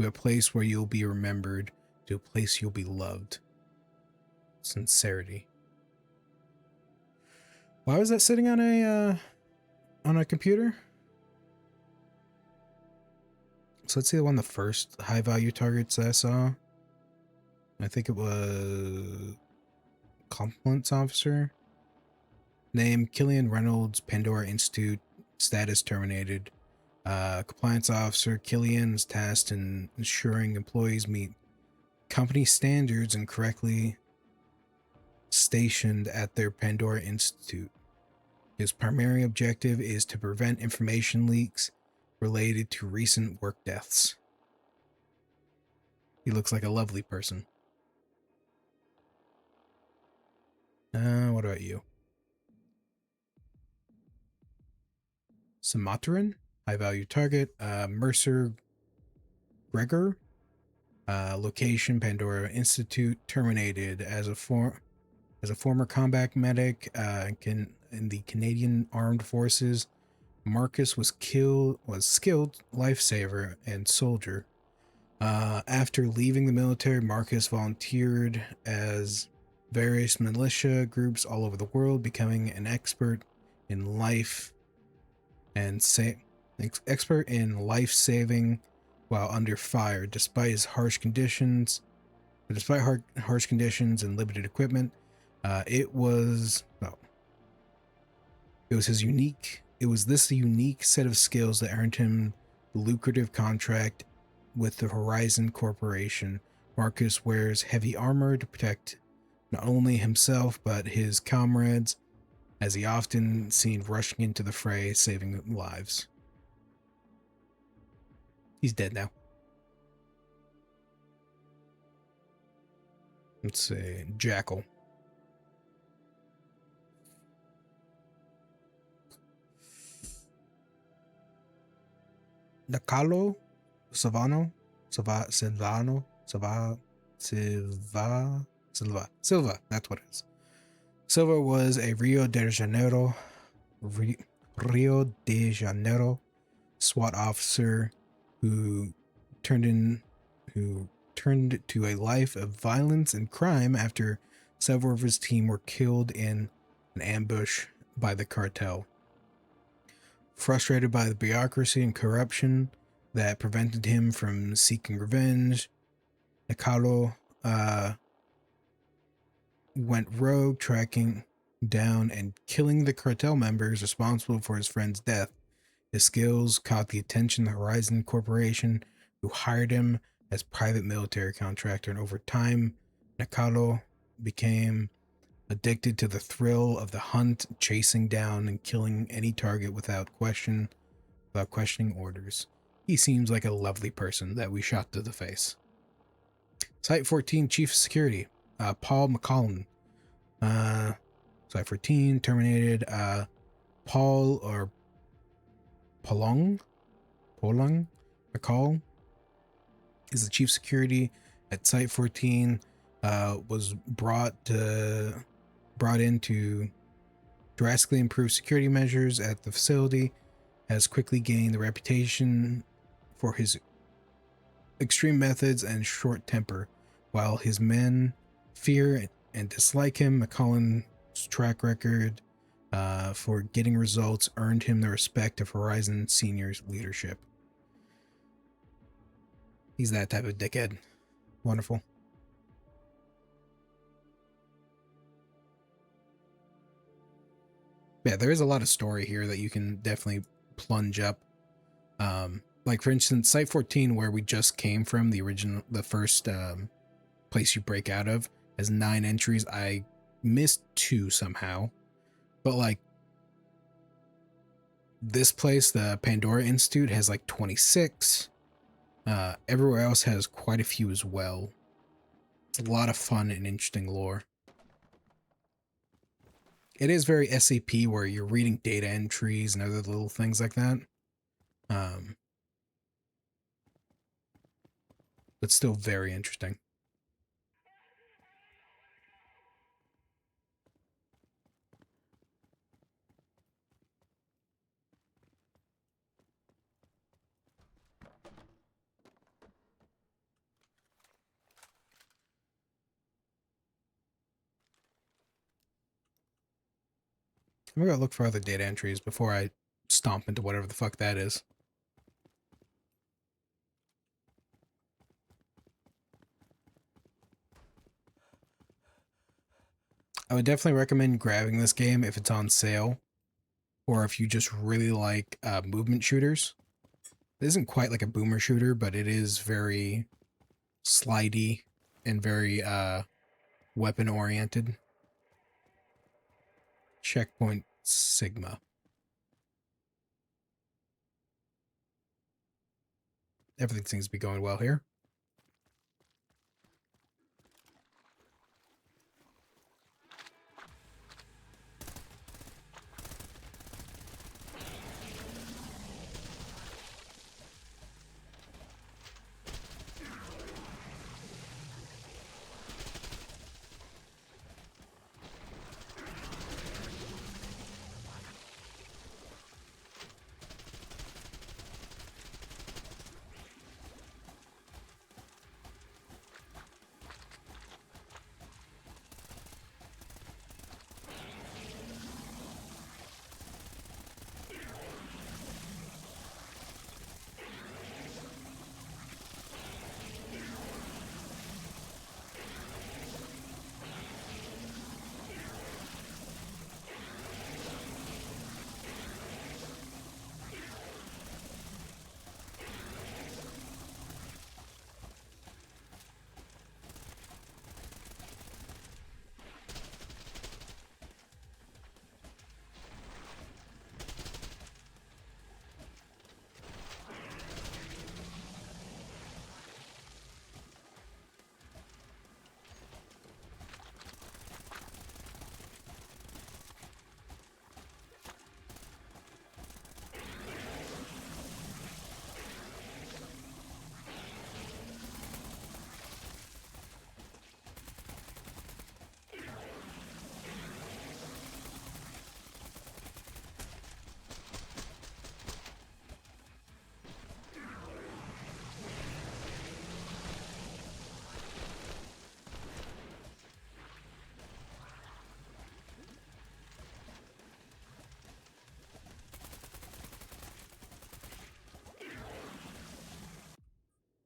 S1: a place where you'll be remembered, to a place you'll be loved. Sincerity. Why was that sitting on a computer? So let's see the one of the first high value targets I saw. I think it was Compliance Officer. Name Killian Reynolds, Pandora Institute, status terminated. Compliance Officer Killian is tasked in ensuring employees meet company standards and correctly stationed at their Pandora Institute. His primary objective is to prevent information leaks related to recent work deaths. He looks like a lovely person. What about you? Sumatran, high value target. Mercer Gregor. Location Pandora Institute, terminated as a former combat medic in the Canadian Armed Forces. Marcus was skilled lifesaver and soldier. After leaving the military, Marcus volunteered as various militia groups all over the world, becoming an expert in life saving while under fire. Despite harsh conditions and limited equipment, it was his unique it was this unique set of skills that earned him the lucrative contract with the Horizon Corporation. Marcus wears heavy armor to protect not only himself but his comrades, as he often seen rushing into the fray, saving lives. He's dead now. Let's see, Jackal. Nicolo Silvano, Silva, that's what it is. Silva was a Rio de Janeiro SWAT officer who turned to a life of violence and crime after several of his team were killed in an ambush by the cartel. Frustrated by the bureaucracy and corruption that prevented him from seeking revenge, Nicolo went rogue, tracking down and killing the cartel members responsible for his friend's death. His skills caught the attention of the Horizon Corporation, who hired him as private military contractor, and over time, Nicolo became addicted to the thrill of the hunt, chasing down and killing any target without questioning orders. He seems like a lovely person that we shot to the face. Site 14 Chief of Security, Paul McCollum. Site 14 terminated. Paul or Polong McCall is the chief security at Site 14. Was brought in to drastically improve security measures at the facility. Has quickly gained the reputation for his extreme methods and short temper. While his men fear and dislike him, McCullen's track record for getting results earned him the respect of Horizon Senior's leadership. He's that type of dickhead. Wonderful. Yeah, there is a lot of story here that you can definitely plunge up. Like for instance, Site 14, where we just came from, the first place you break out of, has 9 entries. I missed 2 somehow, but like this place, the Pandora Institute, has like 26. Everywhere else has quite a few as well. It's a lot of fun and interesting lore. It is very SCP, where you're reading data entries and other little things like that. But still very interesting. I'm gonna look for other data entries before I stomp into whatever the fuck that is. I would definitely recommend grabbing this game if it's on sale, or if you just really like movement shooters. It isn't quite like a boomer shooter, but it is very slidey and very weapon oriented. Checkpoint Sigma. Everything seems to be going well here.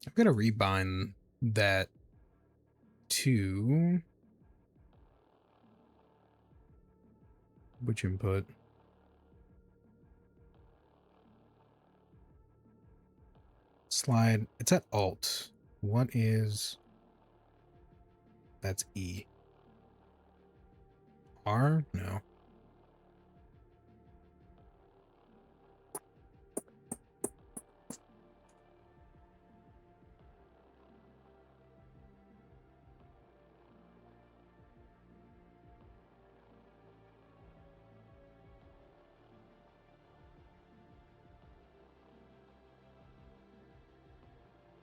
S1: I'm gonna rebind that to which input? Slide. It's at Alt. What is that's E? R? No.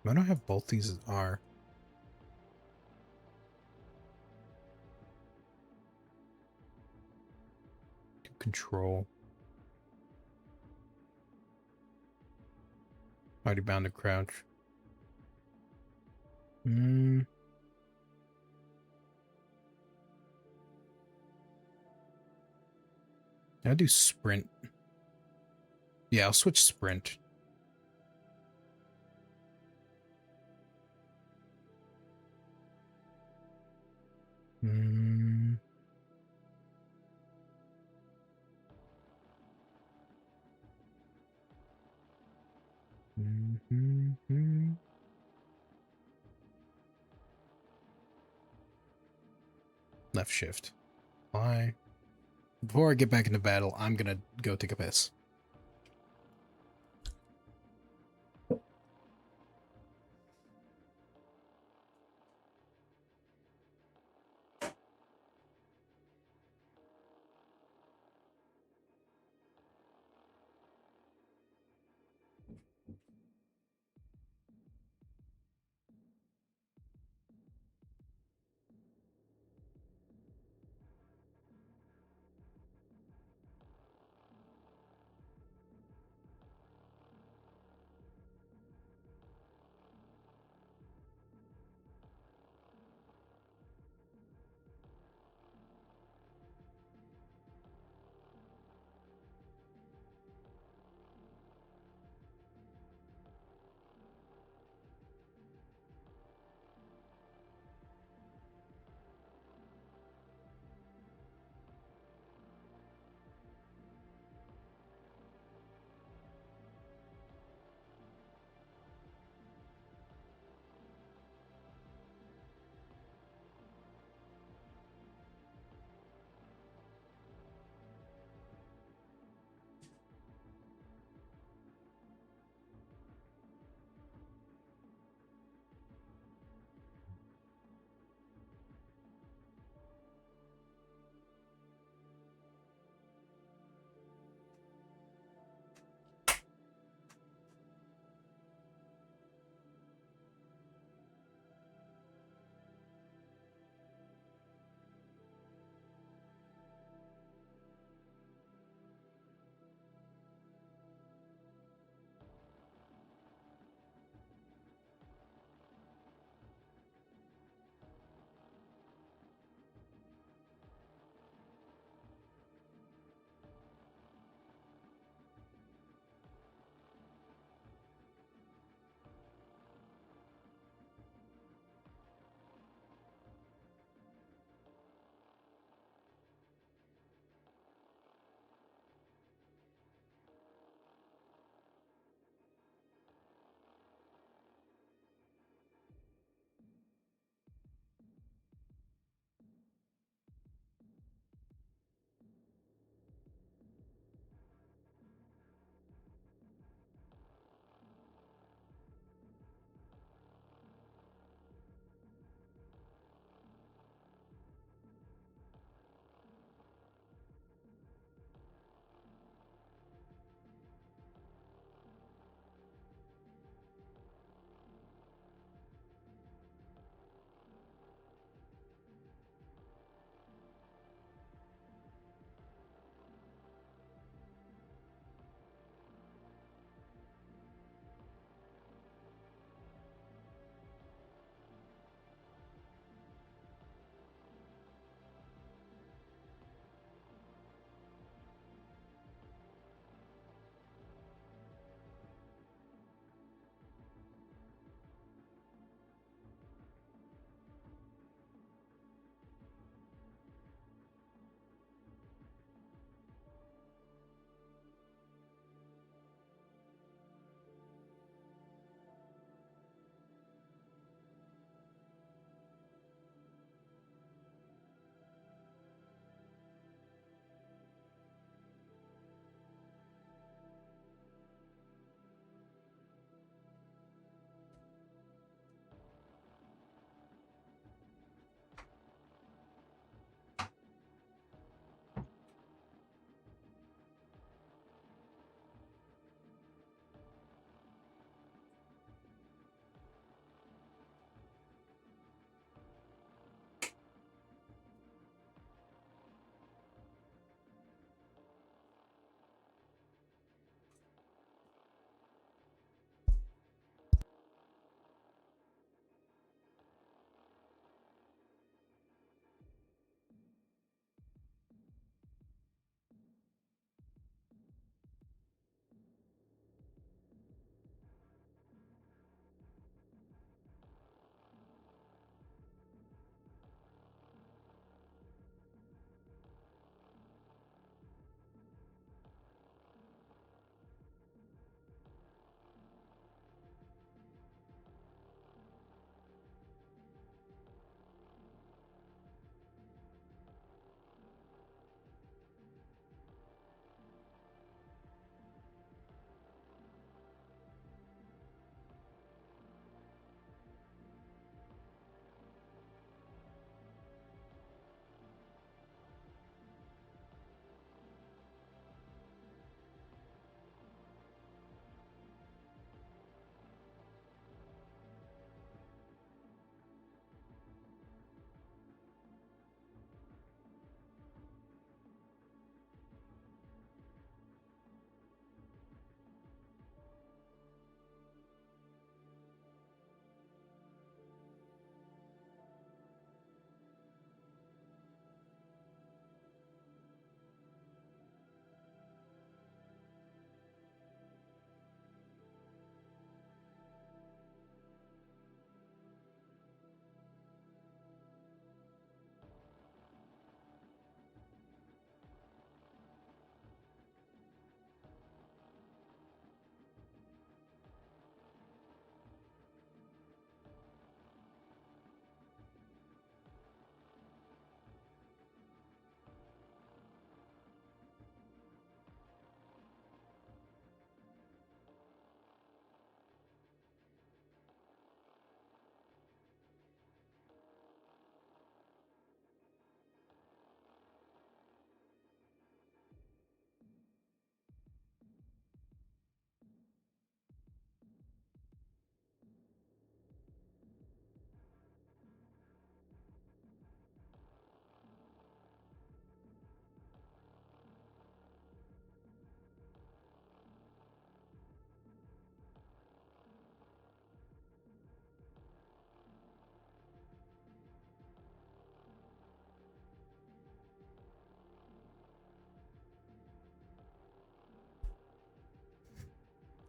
S1: Why don't I have both these as R? Control. Already bound to crouch. I do sprint. Yeah, I'll switch sprint. Left shift. Why? Before I get back into battle, I'm gonna go take a piss.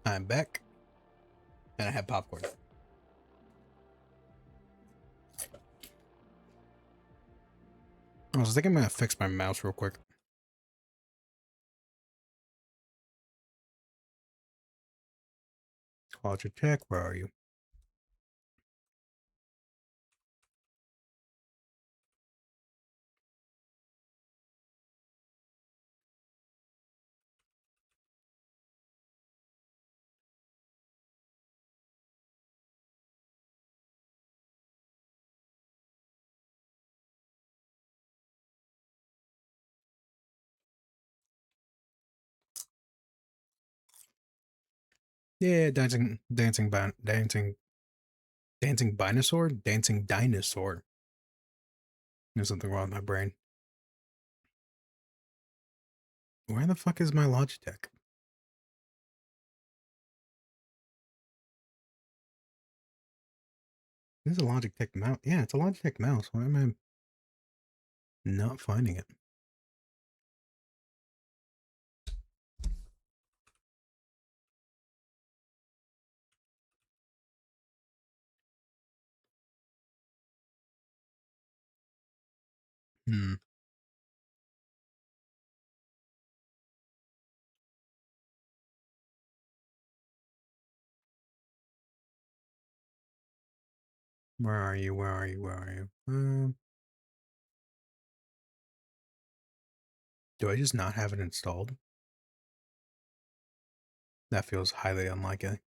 S1: I'm back. And I have popcorn. I was thinking I'm gonna fix my mouse real quick. Logitech, where are you? Yeah, dancing dinosaur. There's something wrong with my brain. Where the fuck is my Logitech? This is a Logitech mouse. Yeah, it's a Logitech mouse. Why am I not finding it? Hmm. Where are you? Where are you? Where are you? Do I just not have it installed? That feels highly unlikely.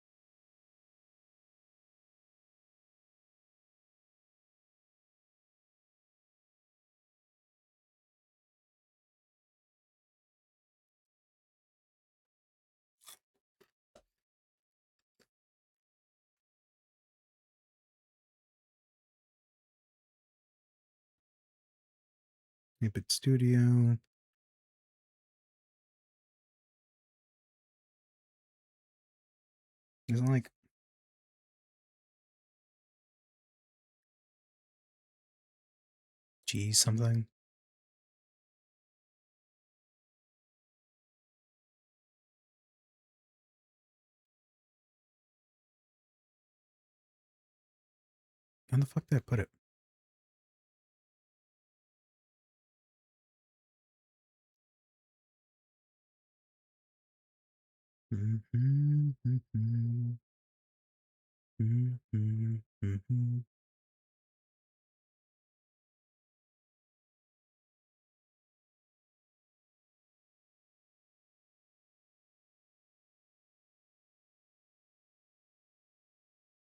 S1: Snippet Studio. Isn't like G something? How the fuck did I put it?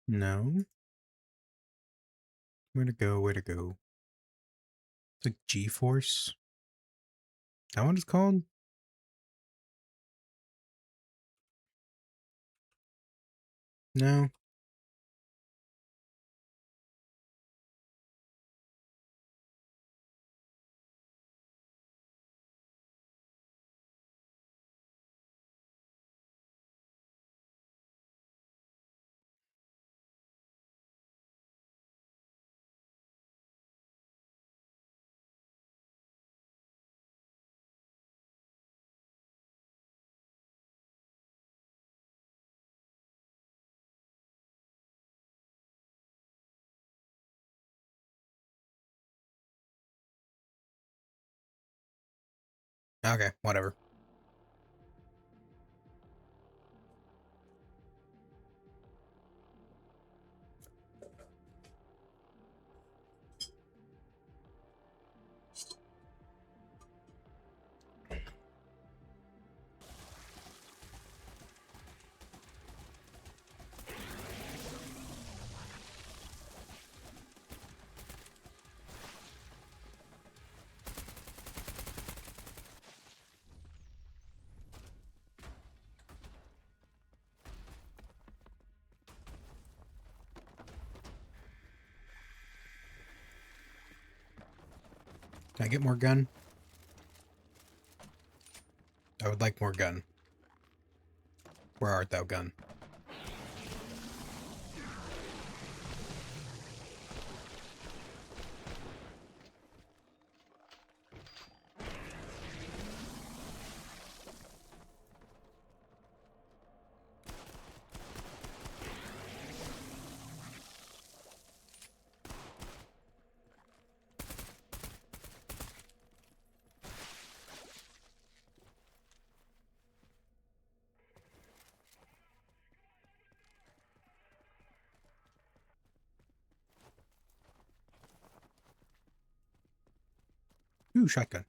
S1: No. Where to go? Where to go? It's like G-Force. That what it's called? No. Okay, whatever. Can I get more gun? I would like more gun. Where art thou, gun? Ooh, shotgun.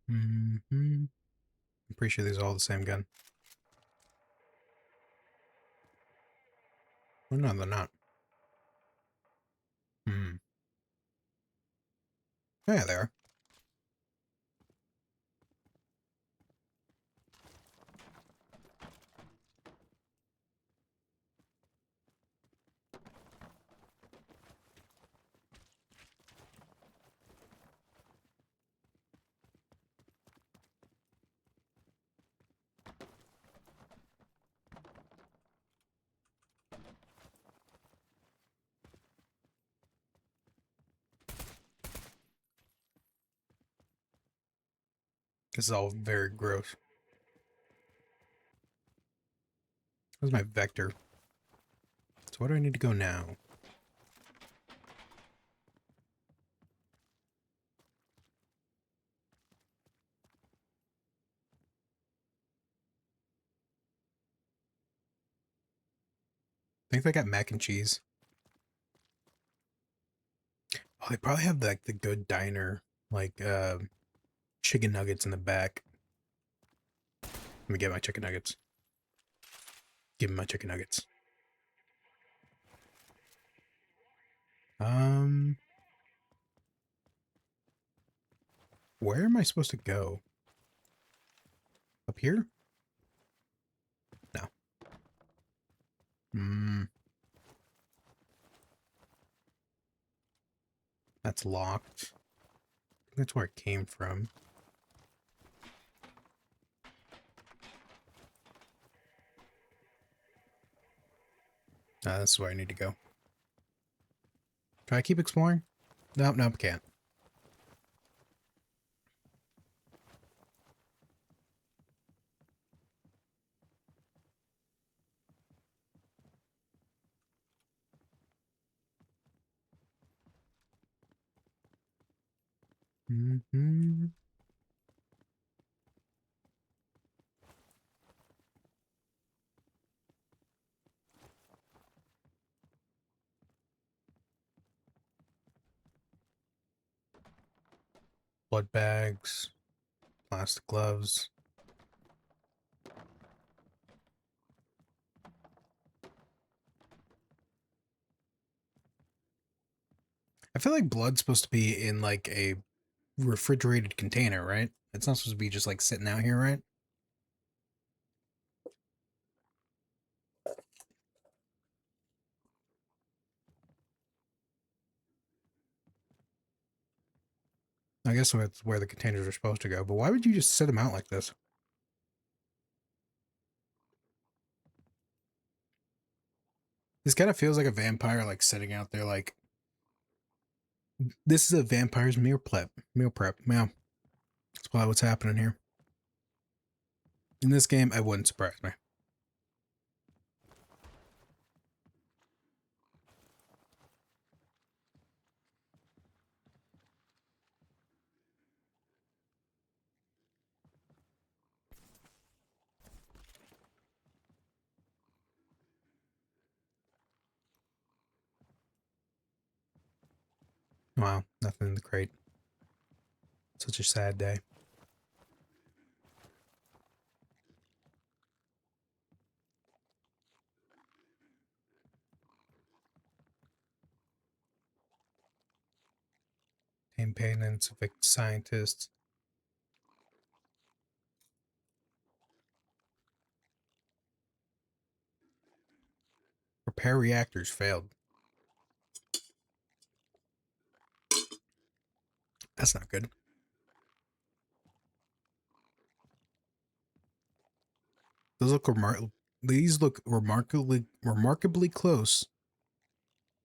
S1: I'm pretty sure these are all the same gun. Oh, no, they're not. Yeah, they are. This is all very gross. Where's my vector? So where do I need to go now? I think they got mac and cheese. Oh, they probably have like the good diner, like chicken nuggets in the back. Let me get my chicken nuggets. Give me my chicken nuggets. Where am I supposed to go? Up here? No. That's locked. I think that's where it came from. That's where I need to go. Try to keep exploring? Nope, nope, can't. Blood bags, plastic gloves. I feel like blood's supposed to be in like a refrigerated container, right? It's not supposed to be just like sitting out here, right? I guess that's where the containers are supposed to go, but why would you just set them out like this? This kind of feels like a vampire, like sitting out there, like this is a vampire's meal prep. Yeah, that's probably what's happening here. In this game, it wouldn't surprise me. Wow, nothing in the crate. Such a sad day. Campaign and civic scientists. Repair reactors failed. That's not good. These look remarkably close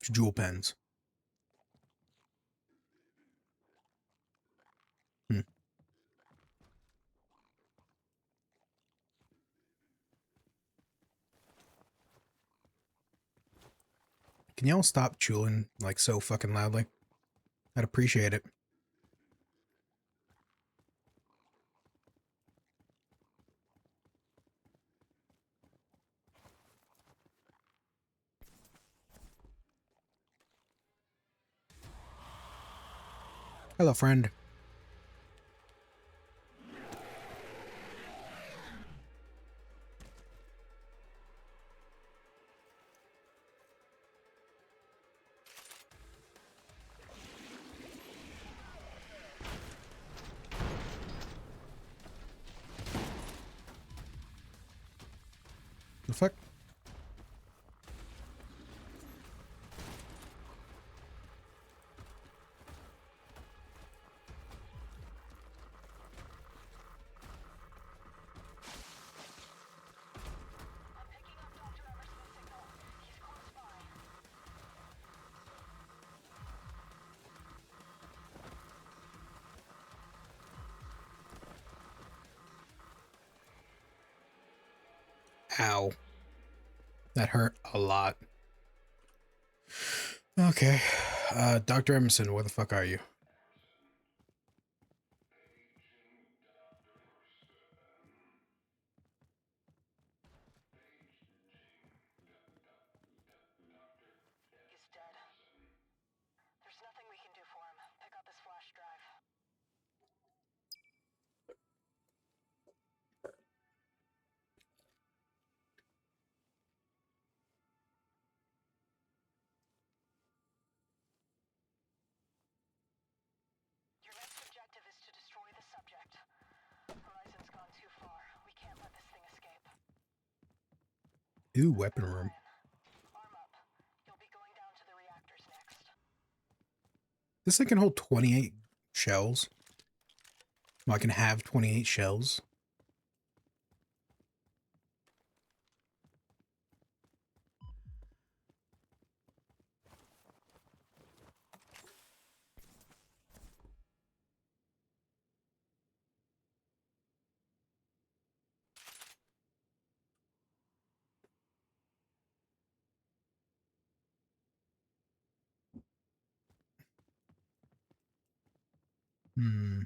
S1: to jewel pens. Can y'all stop chewing like so fucking loudly? I'd appreciate it. Hello, friend. The fuck?
S2: I'm picking up Dr. Emerson's signal. He's close by.
S1: Ow. That hurt a lot. Okay. Dr. Emerson, where the fuck are you?
S2: He's dead. There's nothing we can do for him. Pick up his flash drive. Your next objective is to destroy the subject. Horizon's gone too far. We can't let this thing escape.
S1: Ooh, weapon room.
S2: Arm up. You'll be going down to the reactors next.
S1: This thing can hold 28 shells. Well, I can have 28 shells. Hmm.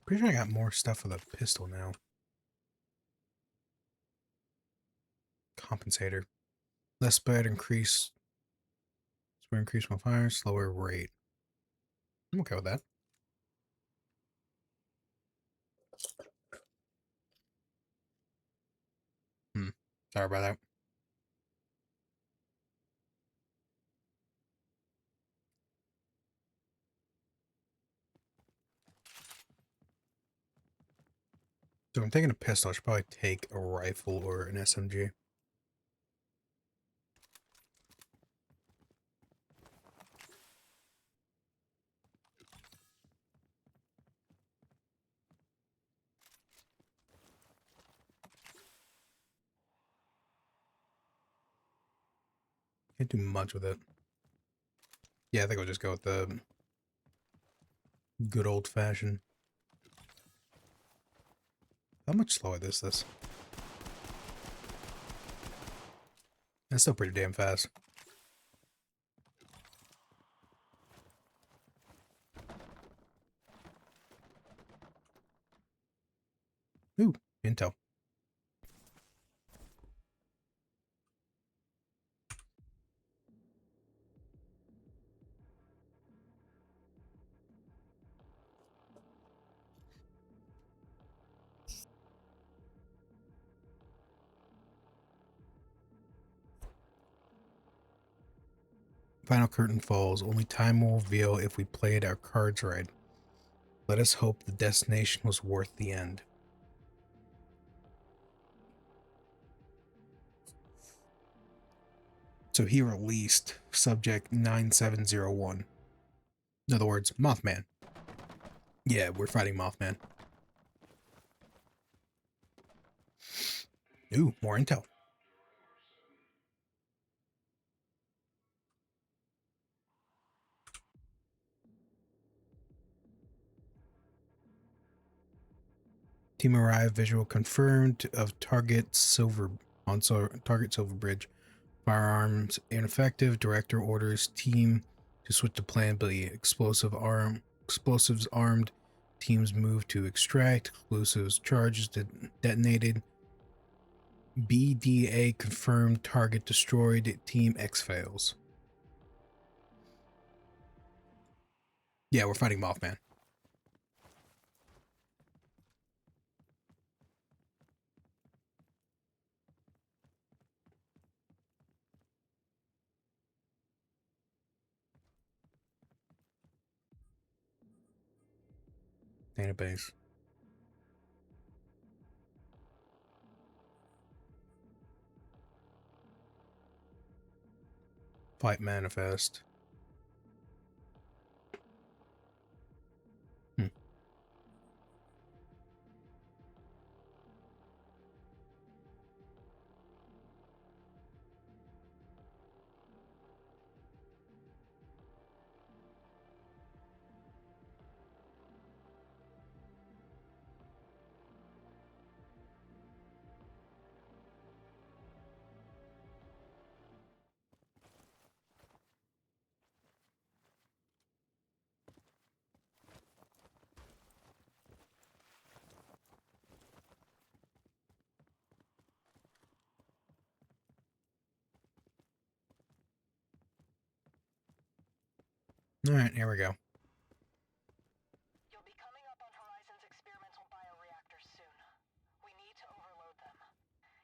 S1: Pretty sure I got more stuff with a pistol now. Compensator. Less spread, increase. Spread, increase my fire, slower rate. I'm okay with that. Sorry about that. So I'm taking a pistol. I should probably take a rifle or an SMG. Can't do much with it. Yeah, I think I'll just go with the good old fashioned. How much slower is this? That's still pretty damn fast. Ooh, intel. Final curtain falls. Only time will reveal if we played our cards right. Let us hope the destination was worth the end. So he released Subject 9701. In other words, Mothman. Yeah, we're fighting Mothman. Ooh, more intel. Team arrived. Visual confirmed of target Silver Bridge. Firearms ineffective. Director orders team to switch to plan B. Explosives armed. Teams move to extract. Explosives charges detonated. BDA confirmed. Target destroyed. Team X fails. Yeah, we're fighting Mothman. Database. Fight manifest. All right, here we go.
S2: You'll be coming up on Horizon's experimental bioreactors soon. We need to overload them.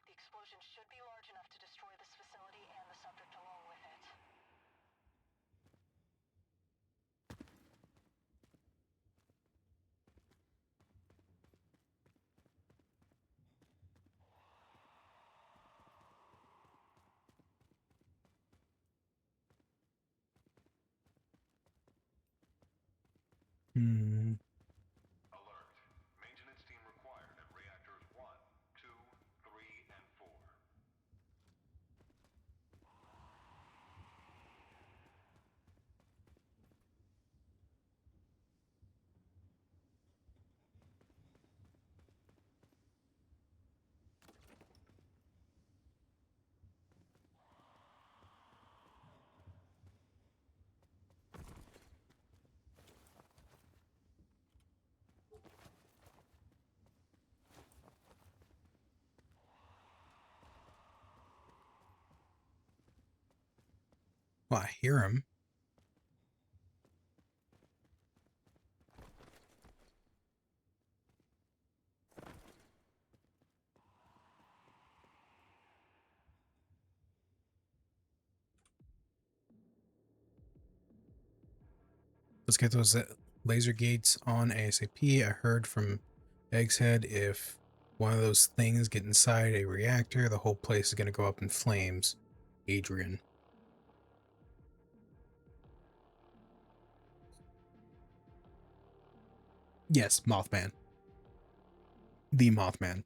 S2: The explosion should be large enough to destroy this facility and the subject along with it.
S1: Hmm.
S3: Alert. Maintenance team required at reactors 1, 2, 3, and 4.
S1: Well, I hear him. Let's get those laser gates on ASAP. I heard from Egg's Head if one of those things get inside a reactor, the whole place is going to go up in flames. Adrian. Yes, Mothman. The Mothman.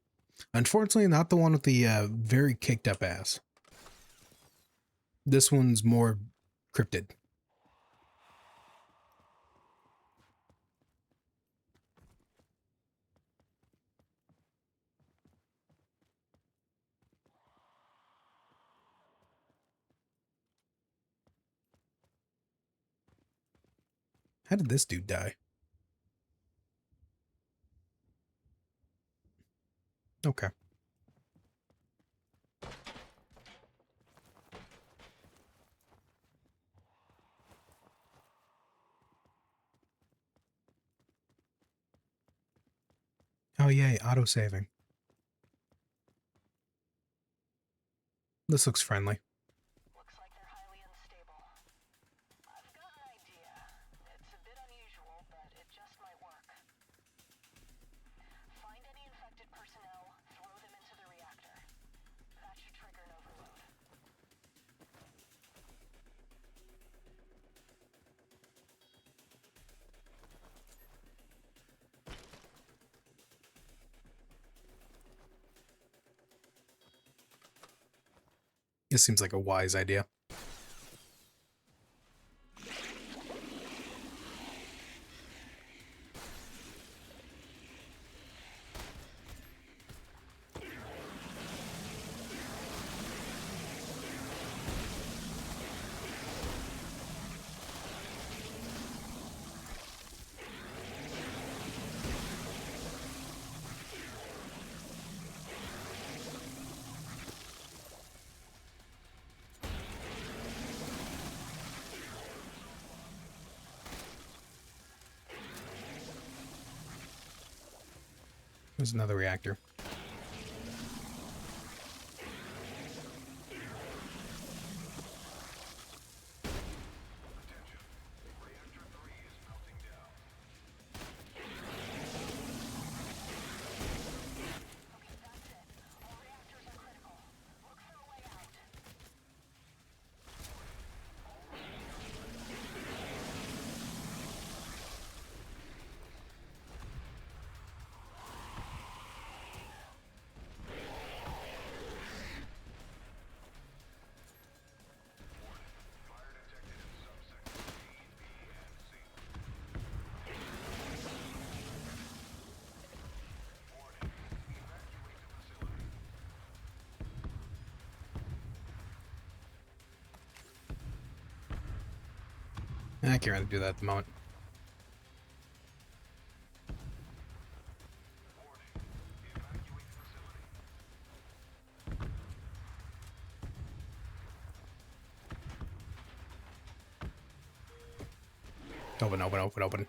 S1: Unfortunately, not the one with the very kicked up ass. This one's more cryptid. How did this dude die? Okay. Oh yay, auto-saving. This looks friendly.
S2: Looks like they're highly unstable. I've got an idea. It's a bit unusual, but it just might work. Find any infected personnel, throw them into the reactor. That should trigger an overload.
S1: This seems like a wise idea. There's another reactor. I can't really do that at the moment. Open, open, open, open.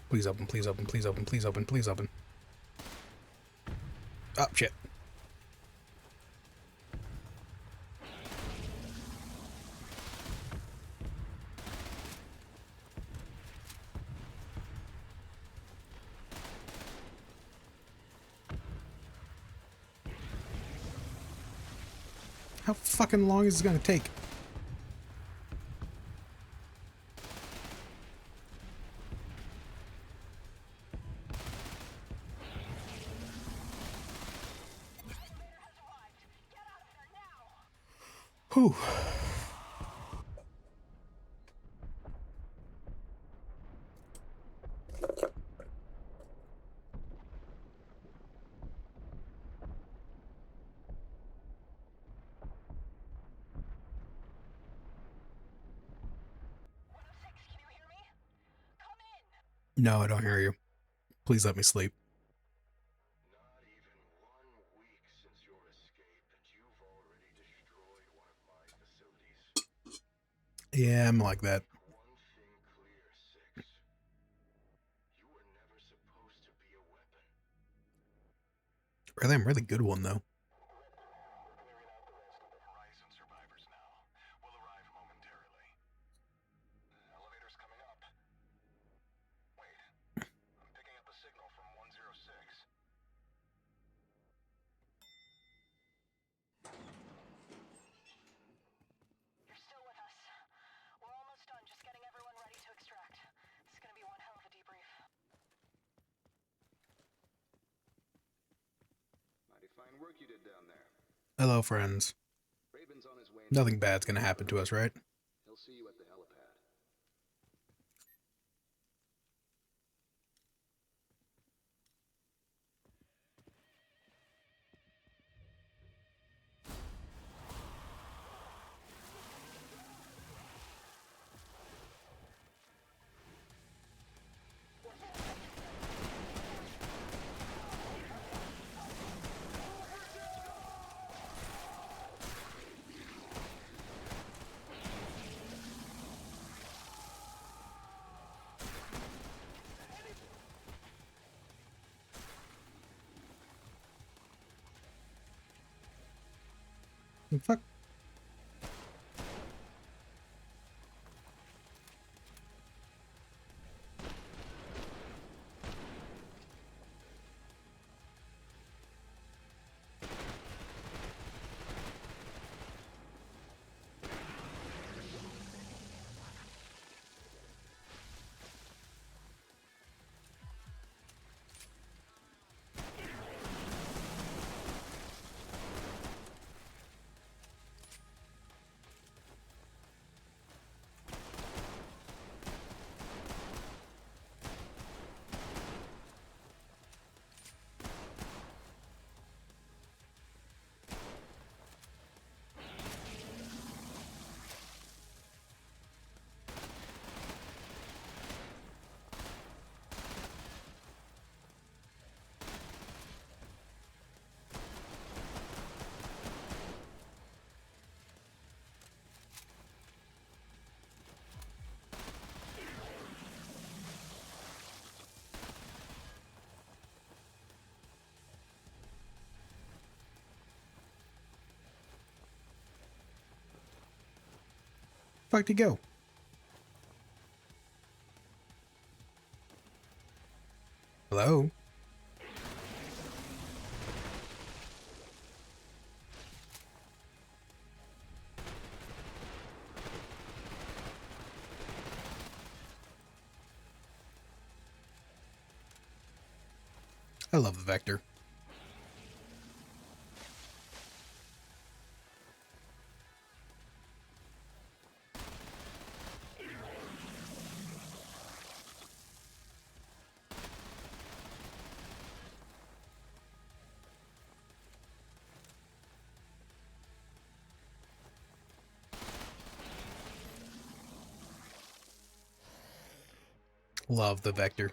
S1: Please open, please open, please open, please open, please open. Oh, shit. How fucking long is this gonna take? Whew. No, I don't hear you. Please let me sleep.
S4: Not even 1 week since your escape, and you've already destroyed one of my facilities.
S1: Yeah, I'm like that.
S4: One thing clear, Six. You were never supposed to be a weapon.
S1: Really, I'm a really good one, though.
S3: Horizon survivors now. Will arrive momentarily. Elevator's coming up. Wait. I'm picking up a signal from 106.
S2: You're still with us. We're almost done, just getting everyone ready to extract. This is gonna be one hell of a debrief.
S5: Mighty fine work you did down there.
S1: Hello, friends.
S5: Raven's on his way.
S1: Nothing bad's gonna happen to us, right?
S5: He'll see you at the helipad.
S1: The fuck? Fuck to go. Hello? I love the Vector. Love the Vector.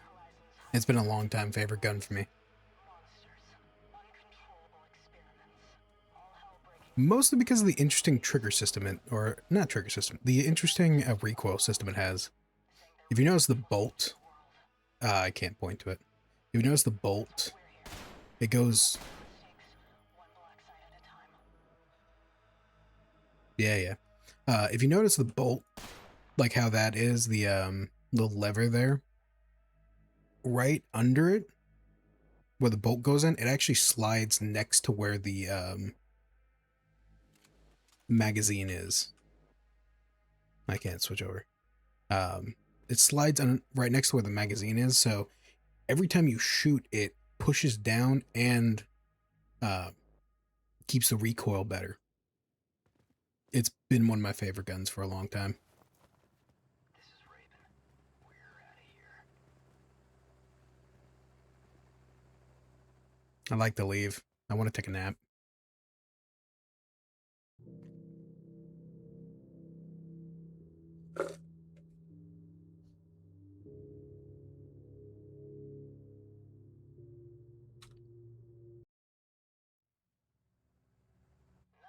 S1: It's been a long time favorite gun for me. Mostly because of the interesting trigger system, or not trigger system, the interesting recoil system it has. If you notice the bolt, I can't point to it. If you notice the bolt, it goes... Yeah. If you notice the bolt, like how that is, the lever there, right under it, where the bolt goes in, it actually slides next to where the magazine is. I can't switch over. It slides on right next to where the magazine is, so every time you shoot, it pushes down and keeps the recoil better. It's been one of my favorite guns for a long time.
S3: This is Raven. We're out of here.
S1: I like to leave. I want to take a nap.
S2: Now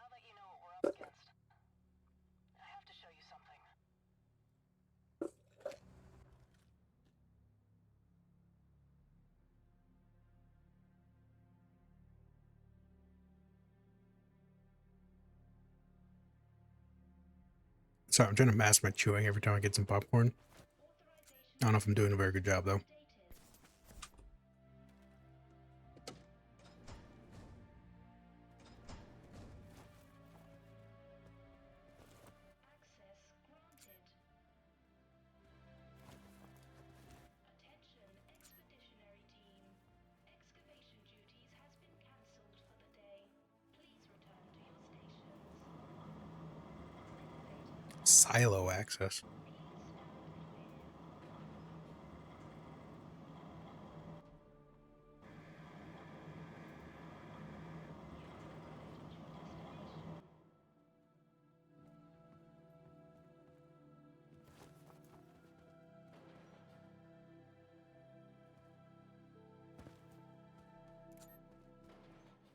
S2: that you know what we're up against, I have to show you something.
S1: Sorry, I'm trying to mask my chewing every time I get some popcorn. I don't know if I'm doing a very good job, though. Silo access.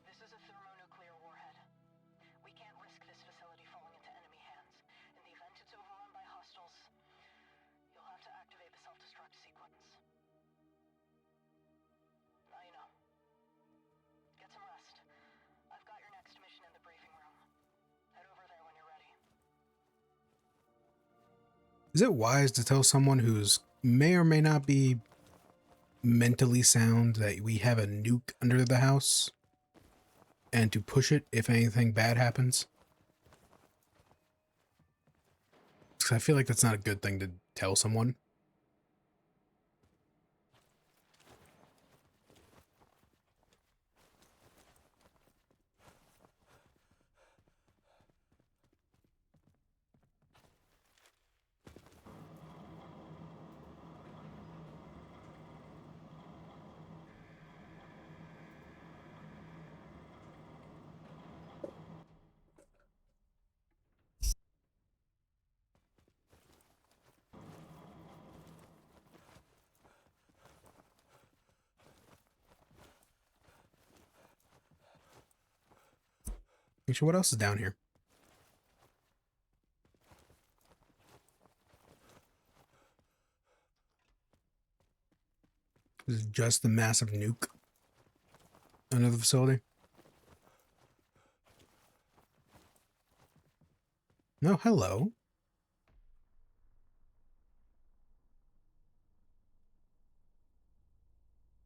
S2: This is a thermonuclear warhead. We can't risk this facility falling into enemy hands. In the event it's overrun by hostiles, you'll have to activate the self-destruct sequence. Now you know. Get some rest. I've got your next mission in the briefing room. Head over there when you're ready.
S1: Is it wise to tell someone who's may or may not be mentally sound that we have a nuke under the house and to push it if anything bad happens? Because I feel like that's not a good thing to tell someone. Actually, what else is down here? This is just the massive nuke under the facility. No, hello.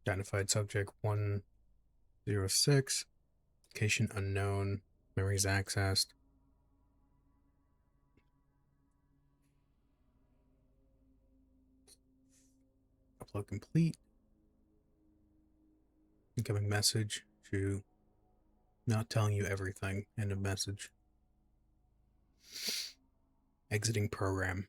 S1: Identified subject 106. Location unknown. Memories accessed. Upload complete. Incoming message to not telling you everything. End of message. Exiting program.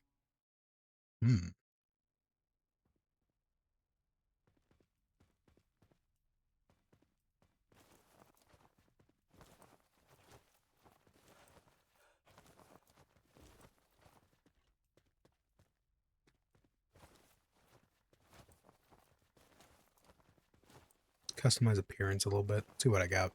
S1: Customize appearance a little bit. See what I got.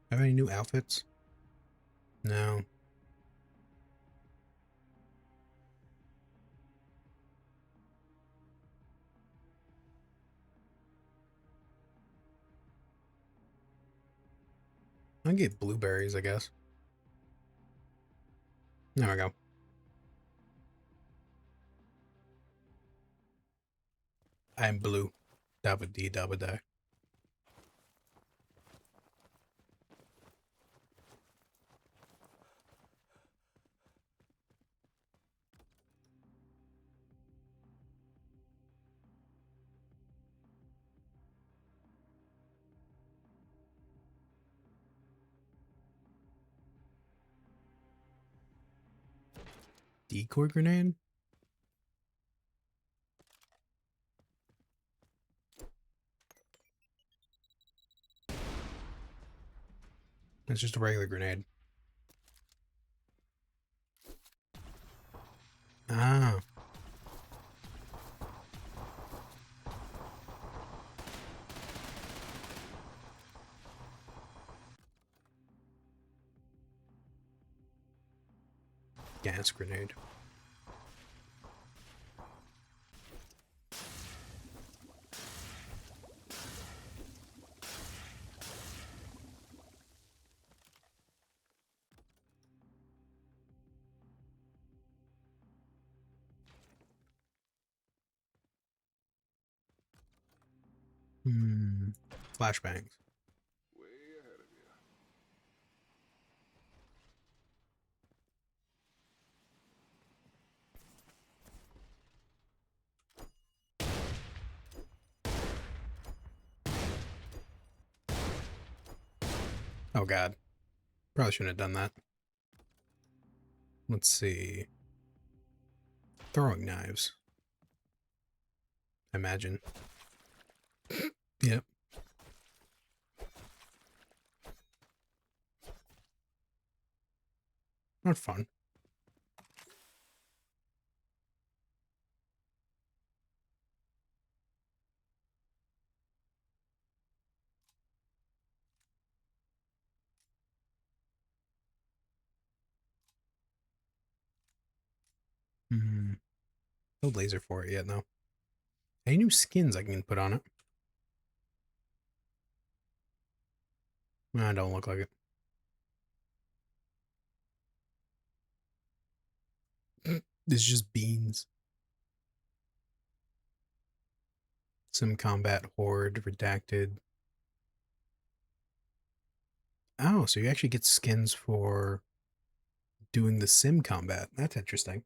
S1: Have any new outfits? No. I can get blueberries, I guess. There we go. I am blue. Dabba dee dabba die. Decoy grenade? It's just a regular grenade. Ah. Gas grenade. Flashbangs.
S3: Way ahead of you.
S1: Oh god. Probably shouldn't have done that. Let's see. Throwing knives. Imagine. Yep. Not fun. No laser for it yet, though. Any new skins I can put on it? I don't look like it. It's just beans. Sim combat horde redacted. Oh, so you actually get skins for doing the sim combat. That's interesting.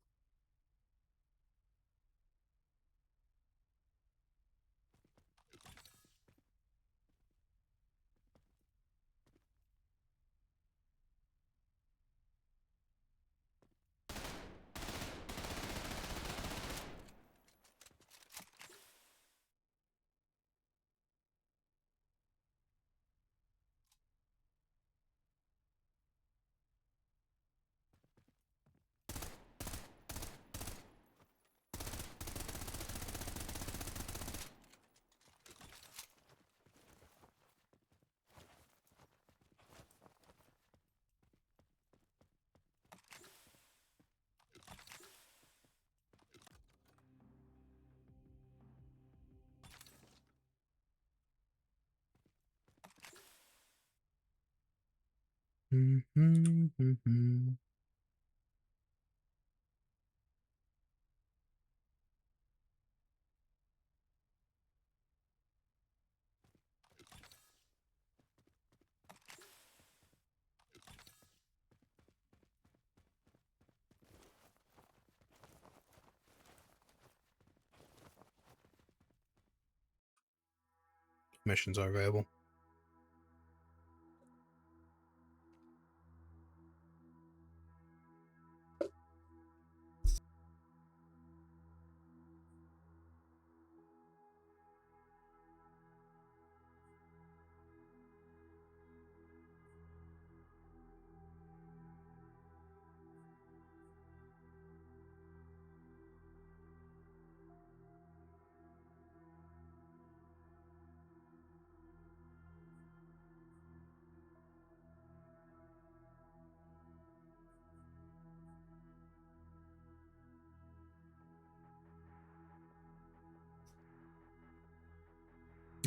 S1: Missions are available.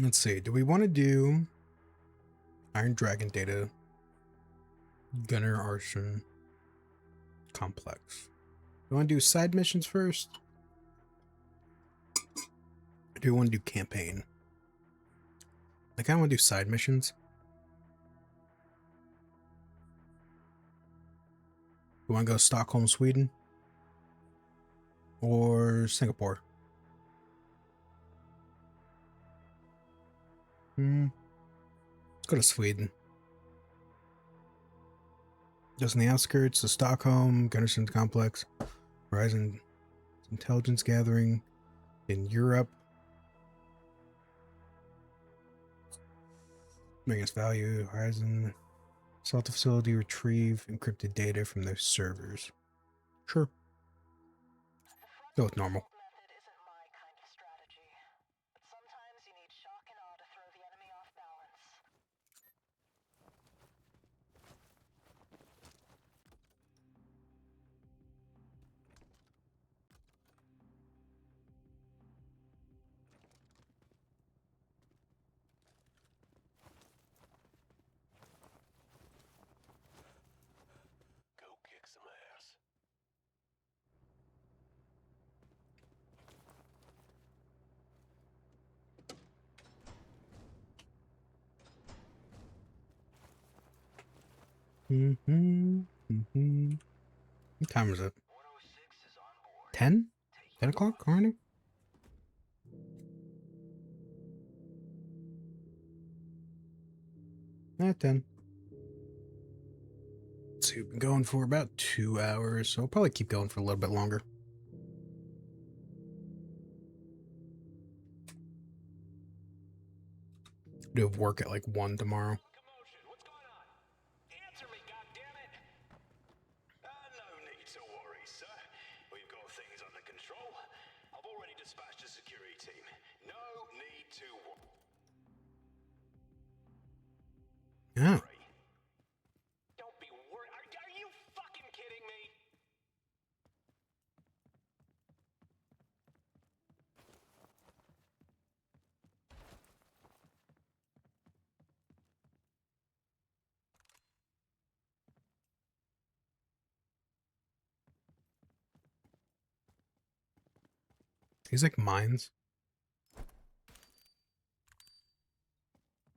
S1: Let's see. Do we want to do Iron Dragon data, Gunner Arson complex? Do we want to do side missions first? Or do we want to do campaign? I kind of want to do side missions. We want to go Stockholm, Sweden, or Singapore? Let's go to Sweden. Just in the outskirts of Stockholm, Gunnarsson Complex, Horizon Intelligence Gathering in Europe. Biggest value, Horizon. Assault the facility, retrieve encrypted data from their servers. Sure. Go with normal.
S2: Method isn't my kind of strategy, but sometimes you need shock and awe to throw the enemy off balance.
S3: Go kick some ass.
S1: What time is it?
S3: 106 is on board.
S1: 10? 10 o'clock already? At 10. Let's see, we've been going for about 2 hours, so I'll probably keep going for a little bit longer. Do have work at like 1 tomorrow.
S3: Commotion, what's going on? Answer me, goddammit! No need to worry, sir. We've got things under control. I've already dispatched a security team. No need to worry.
S1: Oh.
S3: Don't be worried. Are you fucking kidding me?
S1: These like mines.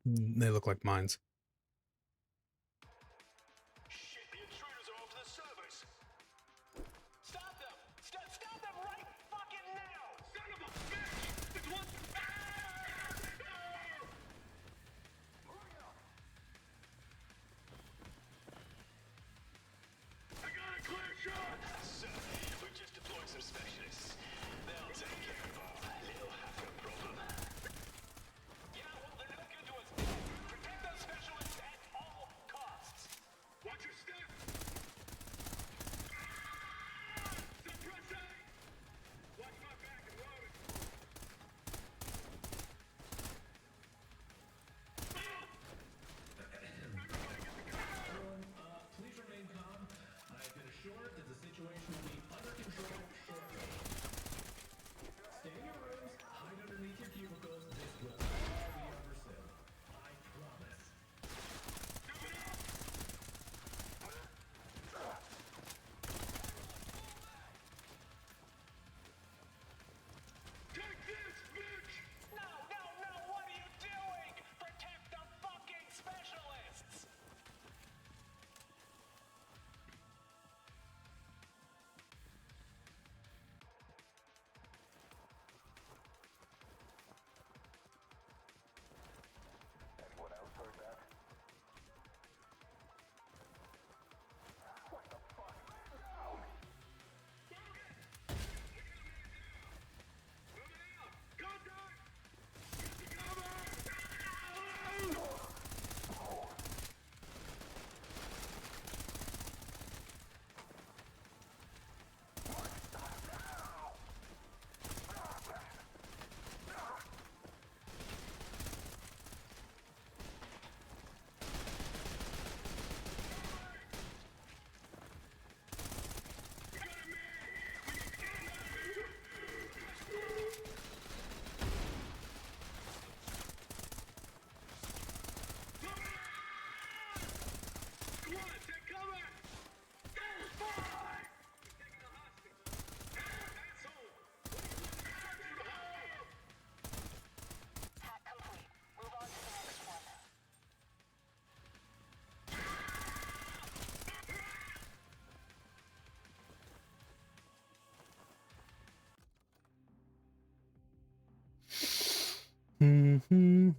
S1: They look like mines.
S3: Shit, the intruders are off the servers. Stop them! Stop them right fucking now! Son of a bitch! It's one. Hurry up! I got a clear shot! Sir, we've just deployed some specialists. They'll take care of our little hacker problem. Yeah, well, they're no good to us. Protect those specialists! Come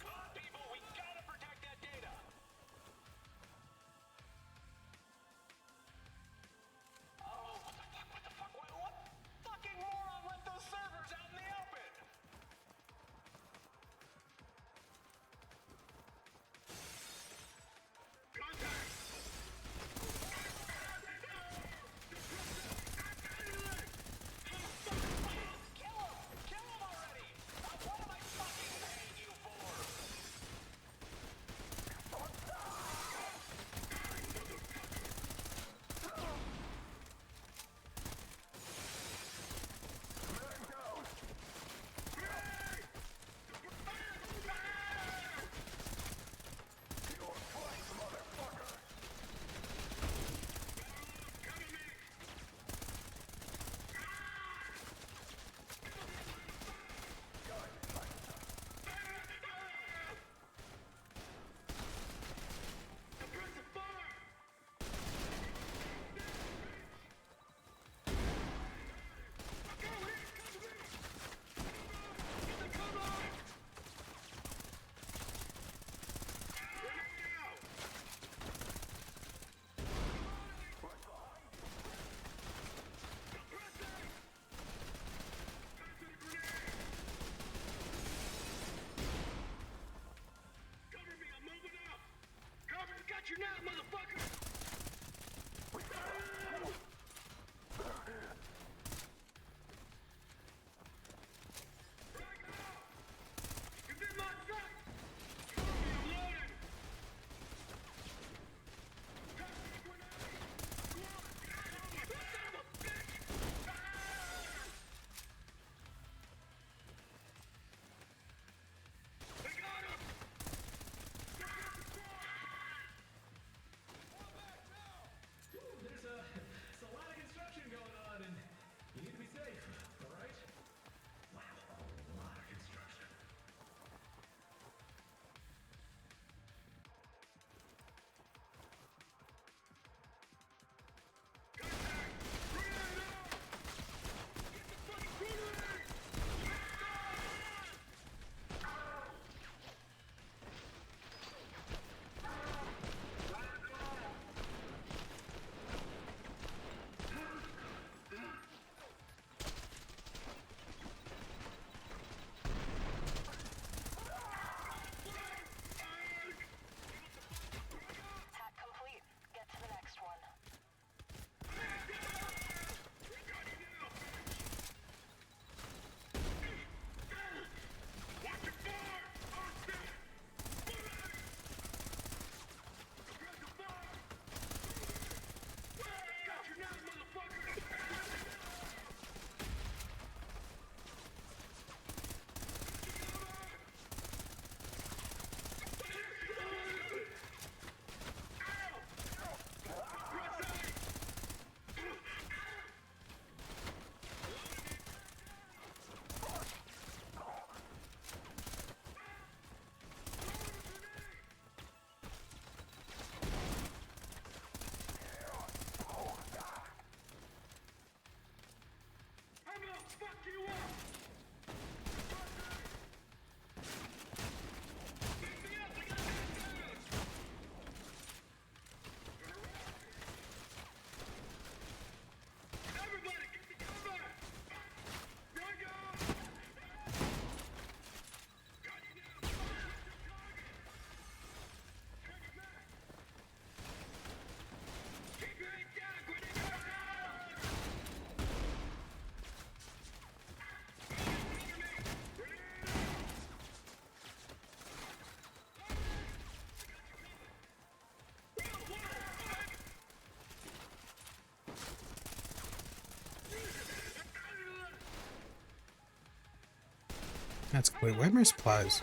S3: on, people, we gotta protect that data. Oh, what the fuck, what the fuck, what fucking moron left those servers out in the open? Contact! Kill him! Kill him already! What am I fucking paying you for? Cover me, I'm moving up! Cover, got you now, motherfucker! Frag out! He's in my sight! Cover me, I'm loading! Toss me a grenade! Come on! Son of a bitch! They got him! There's a lot of construction going on, and you need to be safe, all right? Wow, a lot of construction. Contact! Grenade out! Get the fucking grenade!
S2: Hack complete. Get to the next one.
S3: Watch your fire! Hostile! Aggressive fire! Got you now, motherfucker! I'm gonna fuck you up! Pick me up, I got that down! Everybody, get the cover! Run, go! Got you now! Target! Turn your back! Keep your head down, grenade out!
S1: That's wait. Where are my supplies?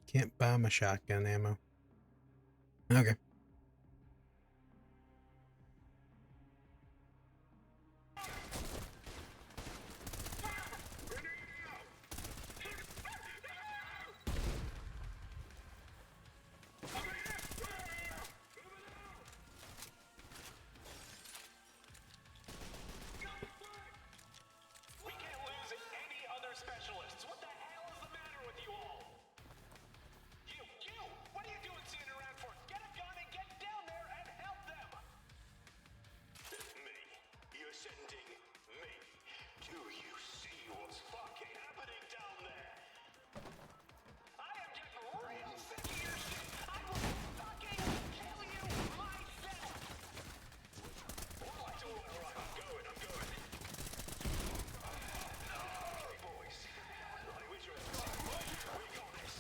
S1: Can't buy my shotgun ammo. Okay.
S3: We can't lose any other specialists. What the hell is the matter with you all? You! What are you doing sitting around for? Get a gun and get down there and help them! Me? You're sending me? Do you see what's fucking happening down there? I am getting real sick of your shit! I will fucking kill you myself! Alright, I'm going. Okay, boys. Like we should have seen. We got this.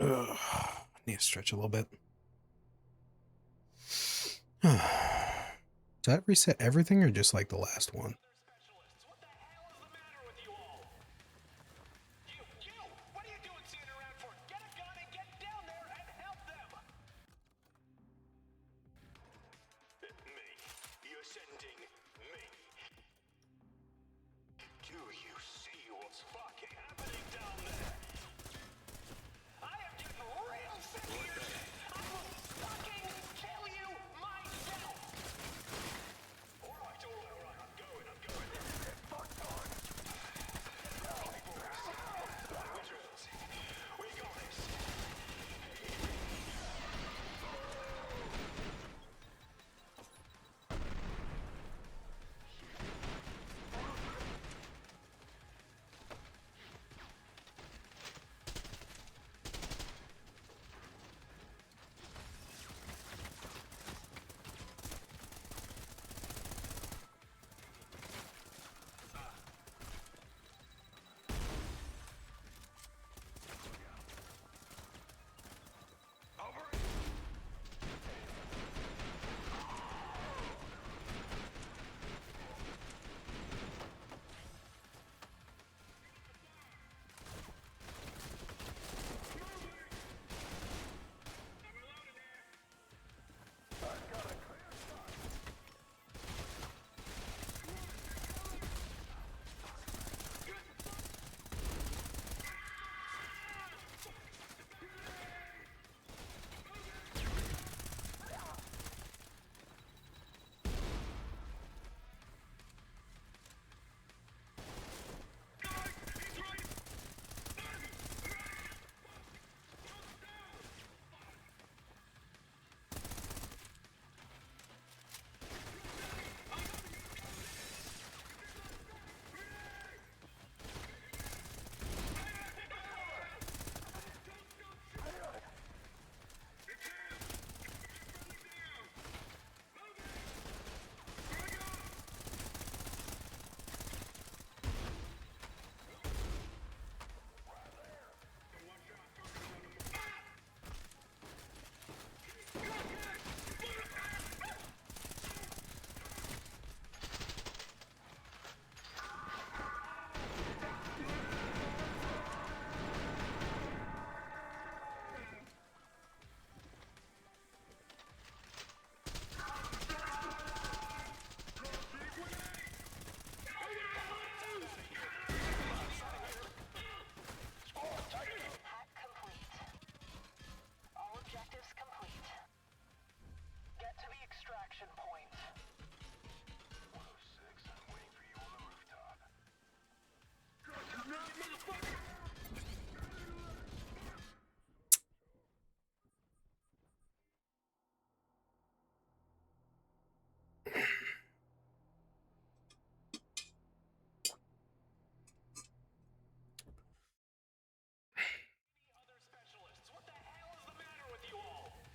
S1: Ugh. Need to stretch a little bit. Does that reset everything or just like the last one?
S3: Specialists, what the hell is the matter with you all? You! What are you doing sitting around for? Get a gun and get down there and help them! Me? You're sending me? Do you see what's fucking happening down there? I am getting real sick of your shit! I will fucking kill you myself! Alright, I'm going. Fuck on! Okay, boys. Like we drilled. We got this.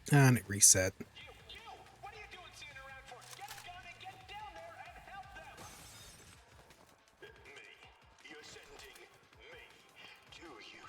S1: And it reset.
S3: You! What are you doing sitting around for? Get a gun and get down there and help them! Me? You're sending me? Do you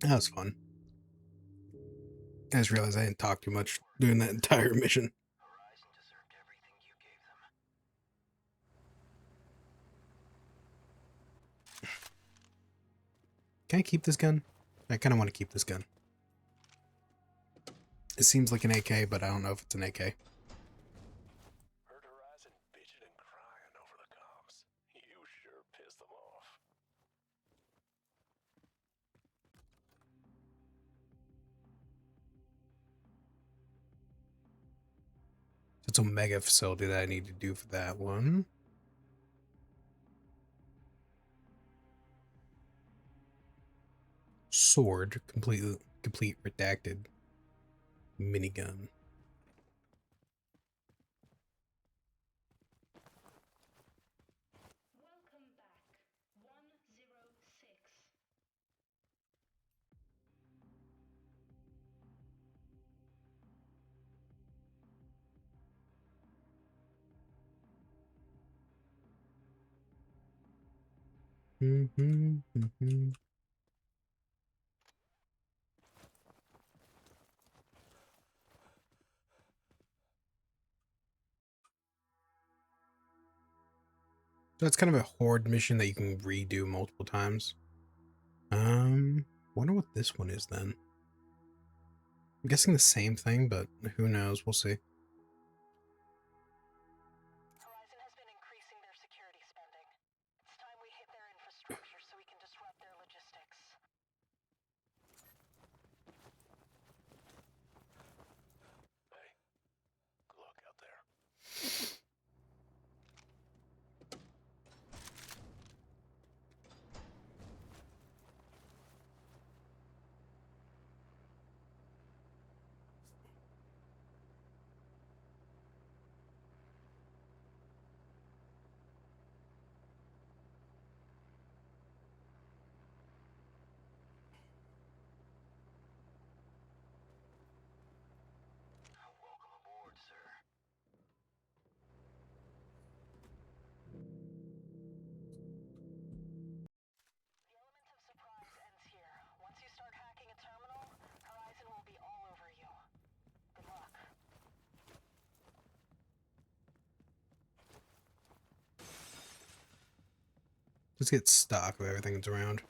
S1: That was fun. I just realized I didn't talk too much during that entire mission.
S3: Horizon deserved everything you gave them.
S1: Can I keep this gun? I kind of want to keep this gun. It seems like an AK, but I don't know if it's an AK.
S3: Heard Horizon bitching and crying over the comms. You sure pissed them off.
S1: It's a mega facility that I need to do for that one. Sword, complete redacted. Minigun.
S2: Welcome back. 106.
S1: So it's kind of a horde mission that you can redo multiple times. Wonder what this one is then. I'm guessing the same thing, but who knows? We'll see.
S2: Horizon has been increasing their security spending. It's time we hit their infrastructure so we can disrupt their logistics.
S3: Hey, good luck out there. Welcome aboard, sir.
S2: The element of surprise ends here. Once you start hacking a terminal, Horizon will be all over you. Good luck.
S1: Let's get stock of everything that's around.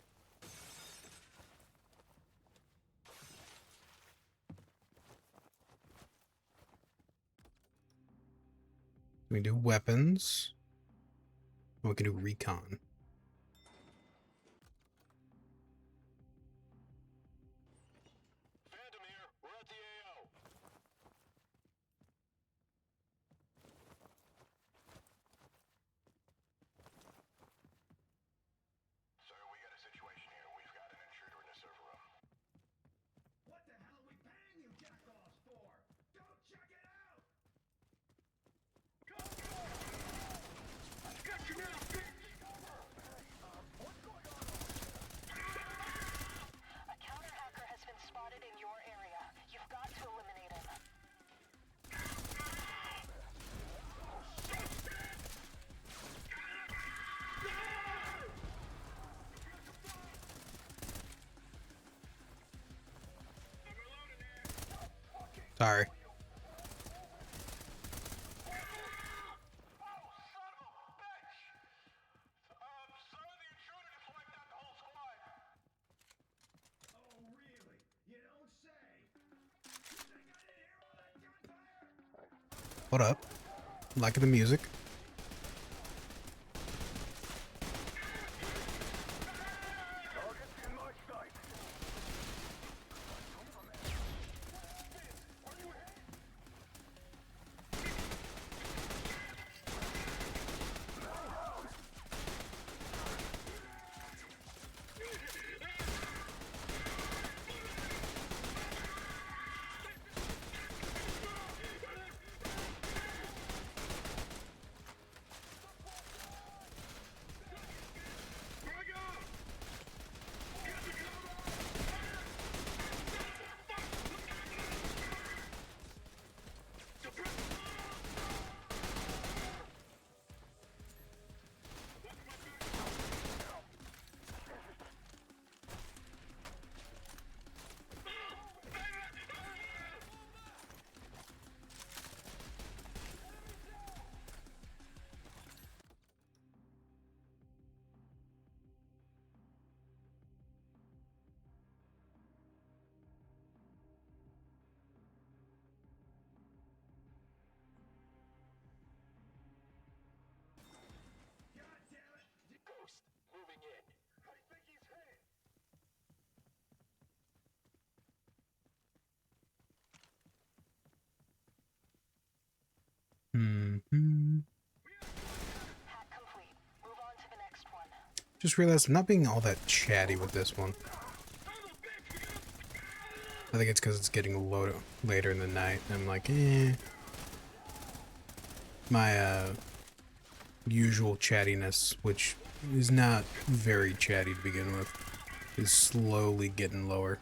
S1: We can do weapons. We can do recon.
S3: Phantom here. We're at the AO. Sir, we got a situation here. We've got an intruder in the server room.
S4: What the hell are we paying you jackoffs for? Go check it out!
S2: A counter hacker has been spotted in your area. You've got to eliminate him.
S1: Sorry.
S4: Oh, really? You don't say! You think I didn't hear all that gunfire?
S1: What up? Liking the music. Just realized I'm not being all that chatty with this one. I think it's because it's getting later in the night. And I'm like, eh. My usual chattiness, which is not very chatty to begin with, is slowly getting lower.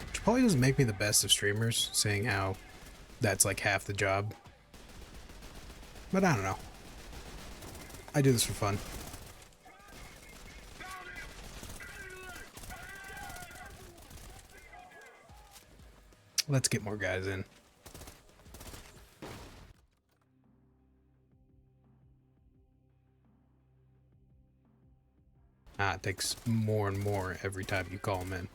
S1: Which probably doesn't make me the best of streamers, saying how that's like half the job. But I don't know. I do this for fun. Let's get more guys in. Ah, it takes more and more every time you call them in.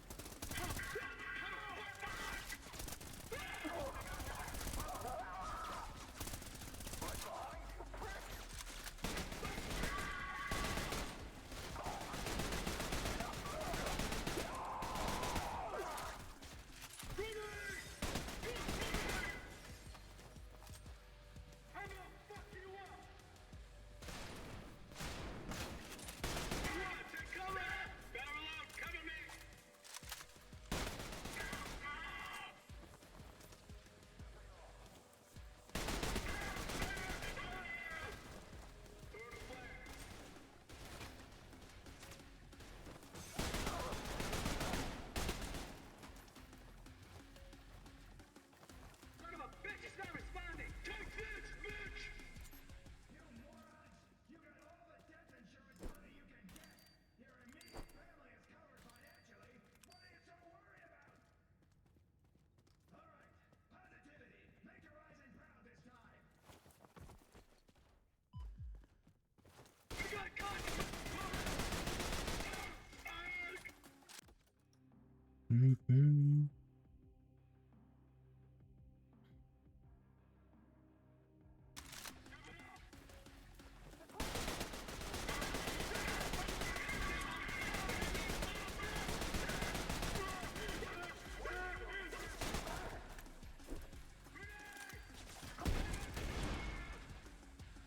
S1: Mm-hmm.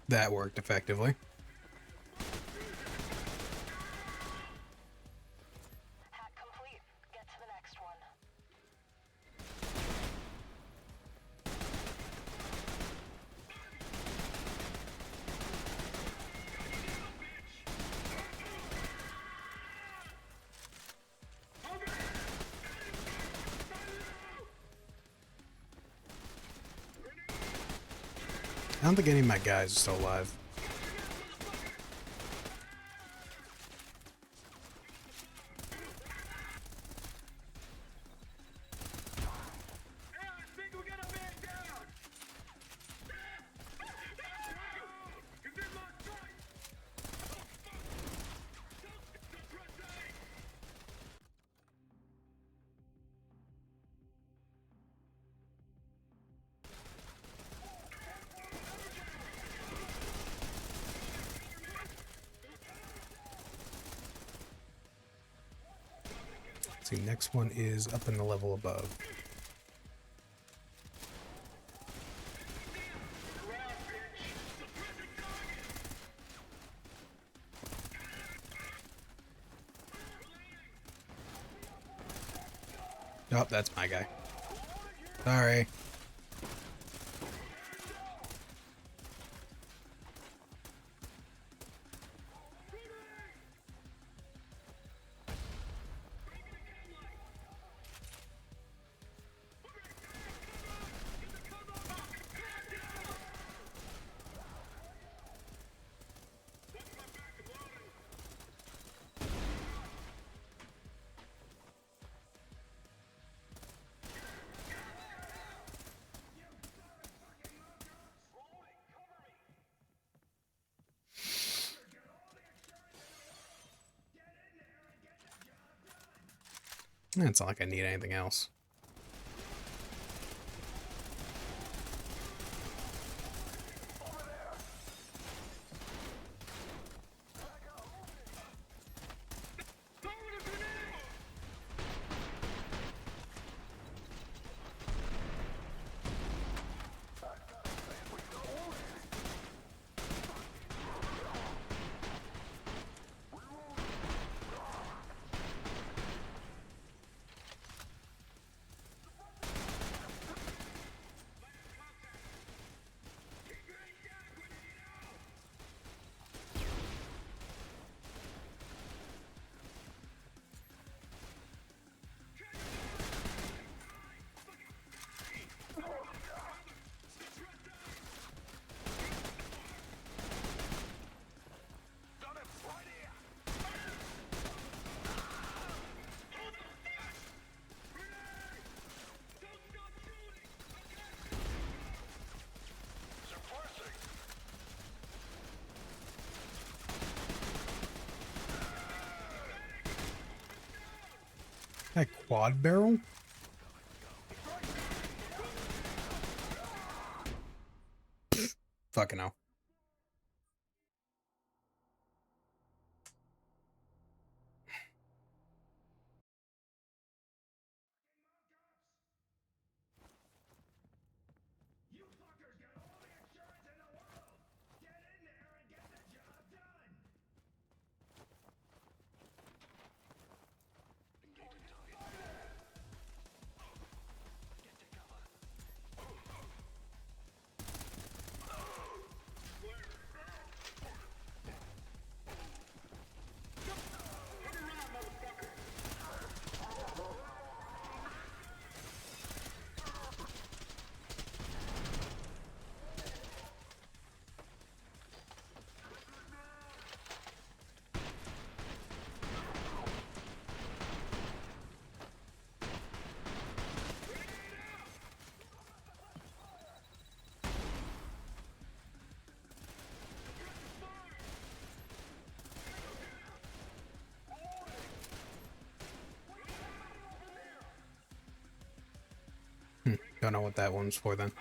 S1: That worked effectively.
S2: Hack complete. Get to the next one.
S1: I don't think any of my guys are still alive. Let's see, next one is up in the level above. Oh, that's my guy. Sorry. It's not like I need anything else. That quad barrel? Fucking hell.
S4: You fuckers got all the insurance in the world! Get in there and get the job done!
S1: Don't know what that one's for then.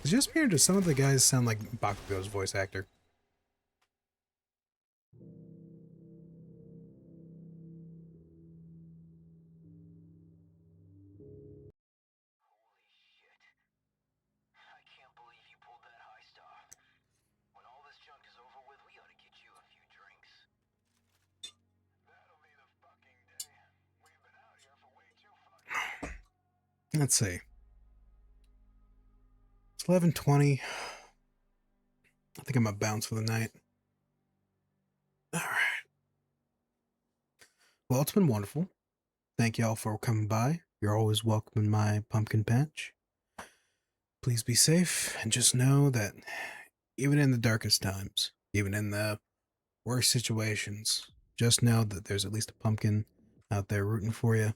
S1: It's just weird, does some of the guys sound like Bakugo's voice actor?
S3: I can't believe you pulled that high star. When all this junk is over with, we ought to get you a few drinks. That'll be the fucking day. We've been out here for way too fucking.
S1: Let's see. It's 11:20. I think I'm gonna bounce for the night. Alright. Well, it's been wonderful. Thank y'all for coming by. You're always welcome in my pumpkin patch. Please be safe, and just know that even in the darkest times, even in the worst situations, just know that there's at least a pumpkin out there rooting for you.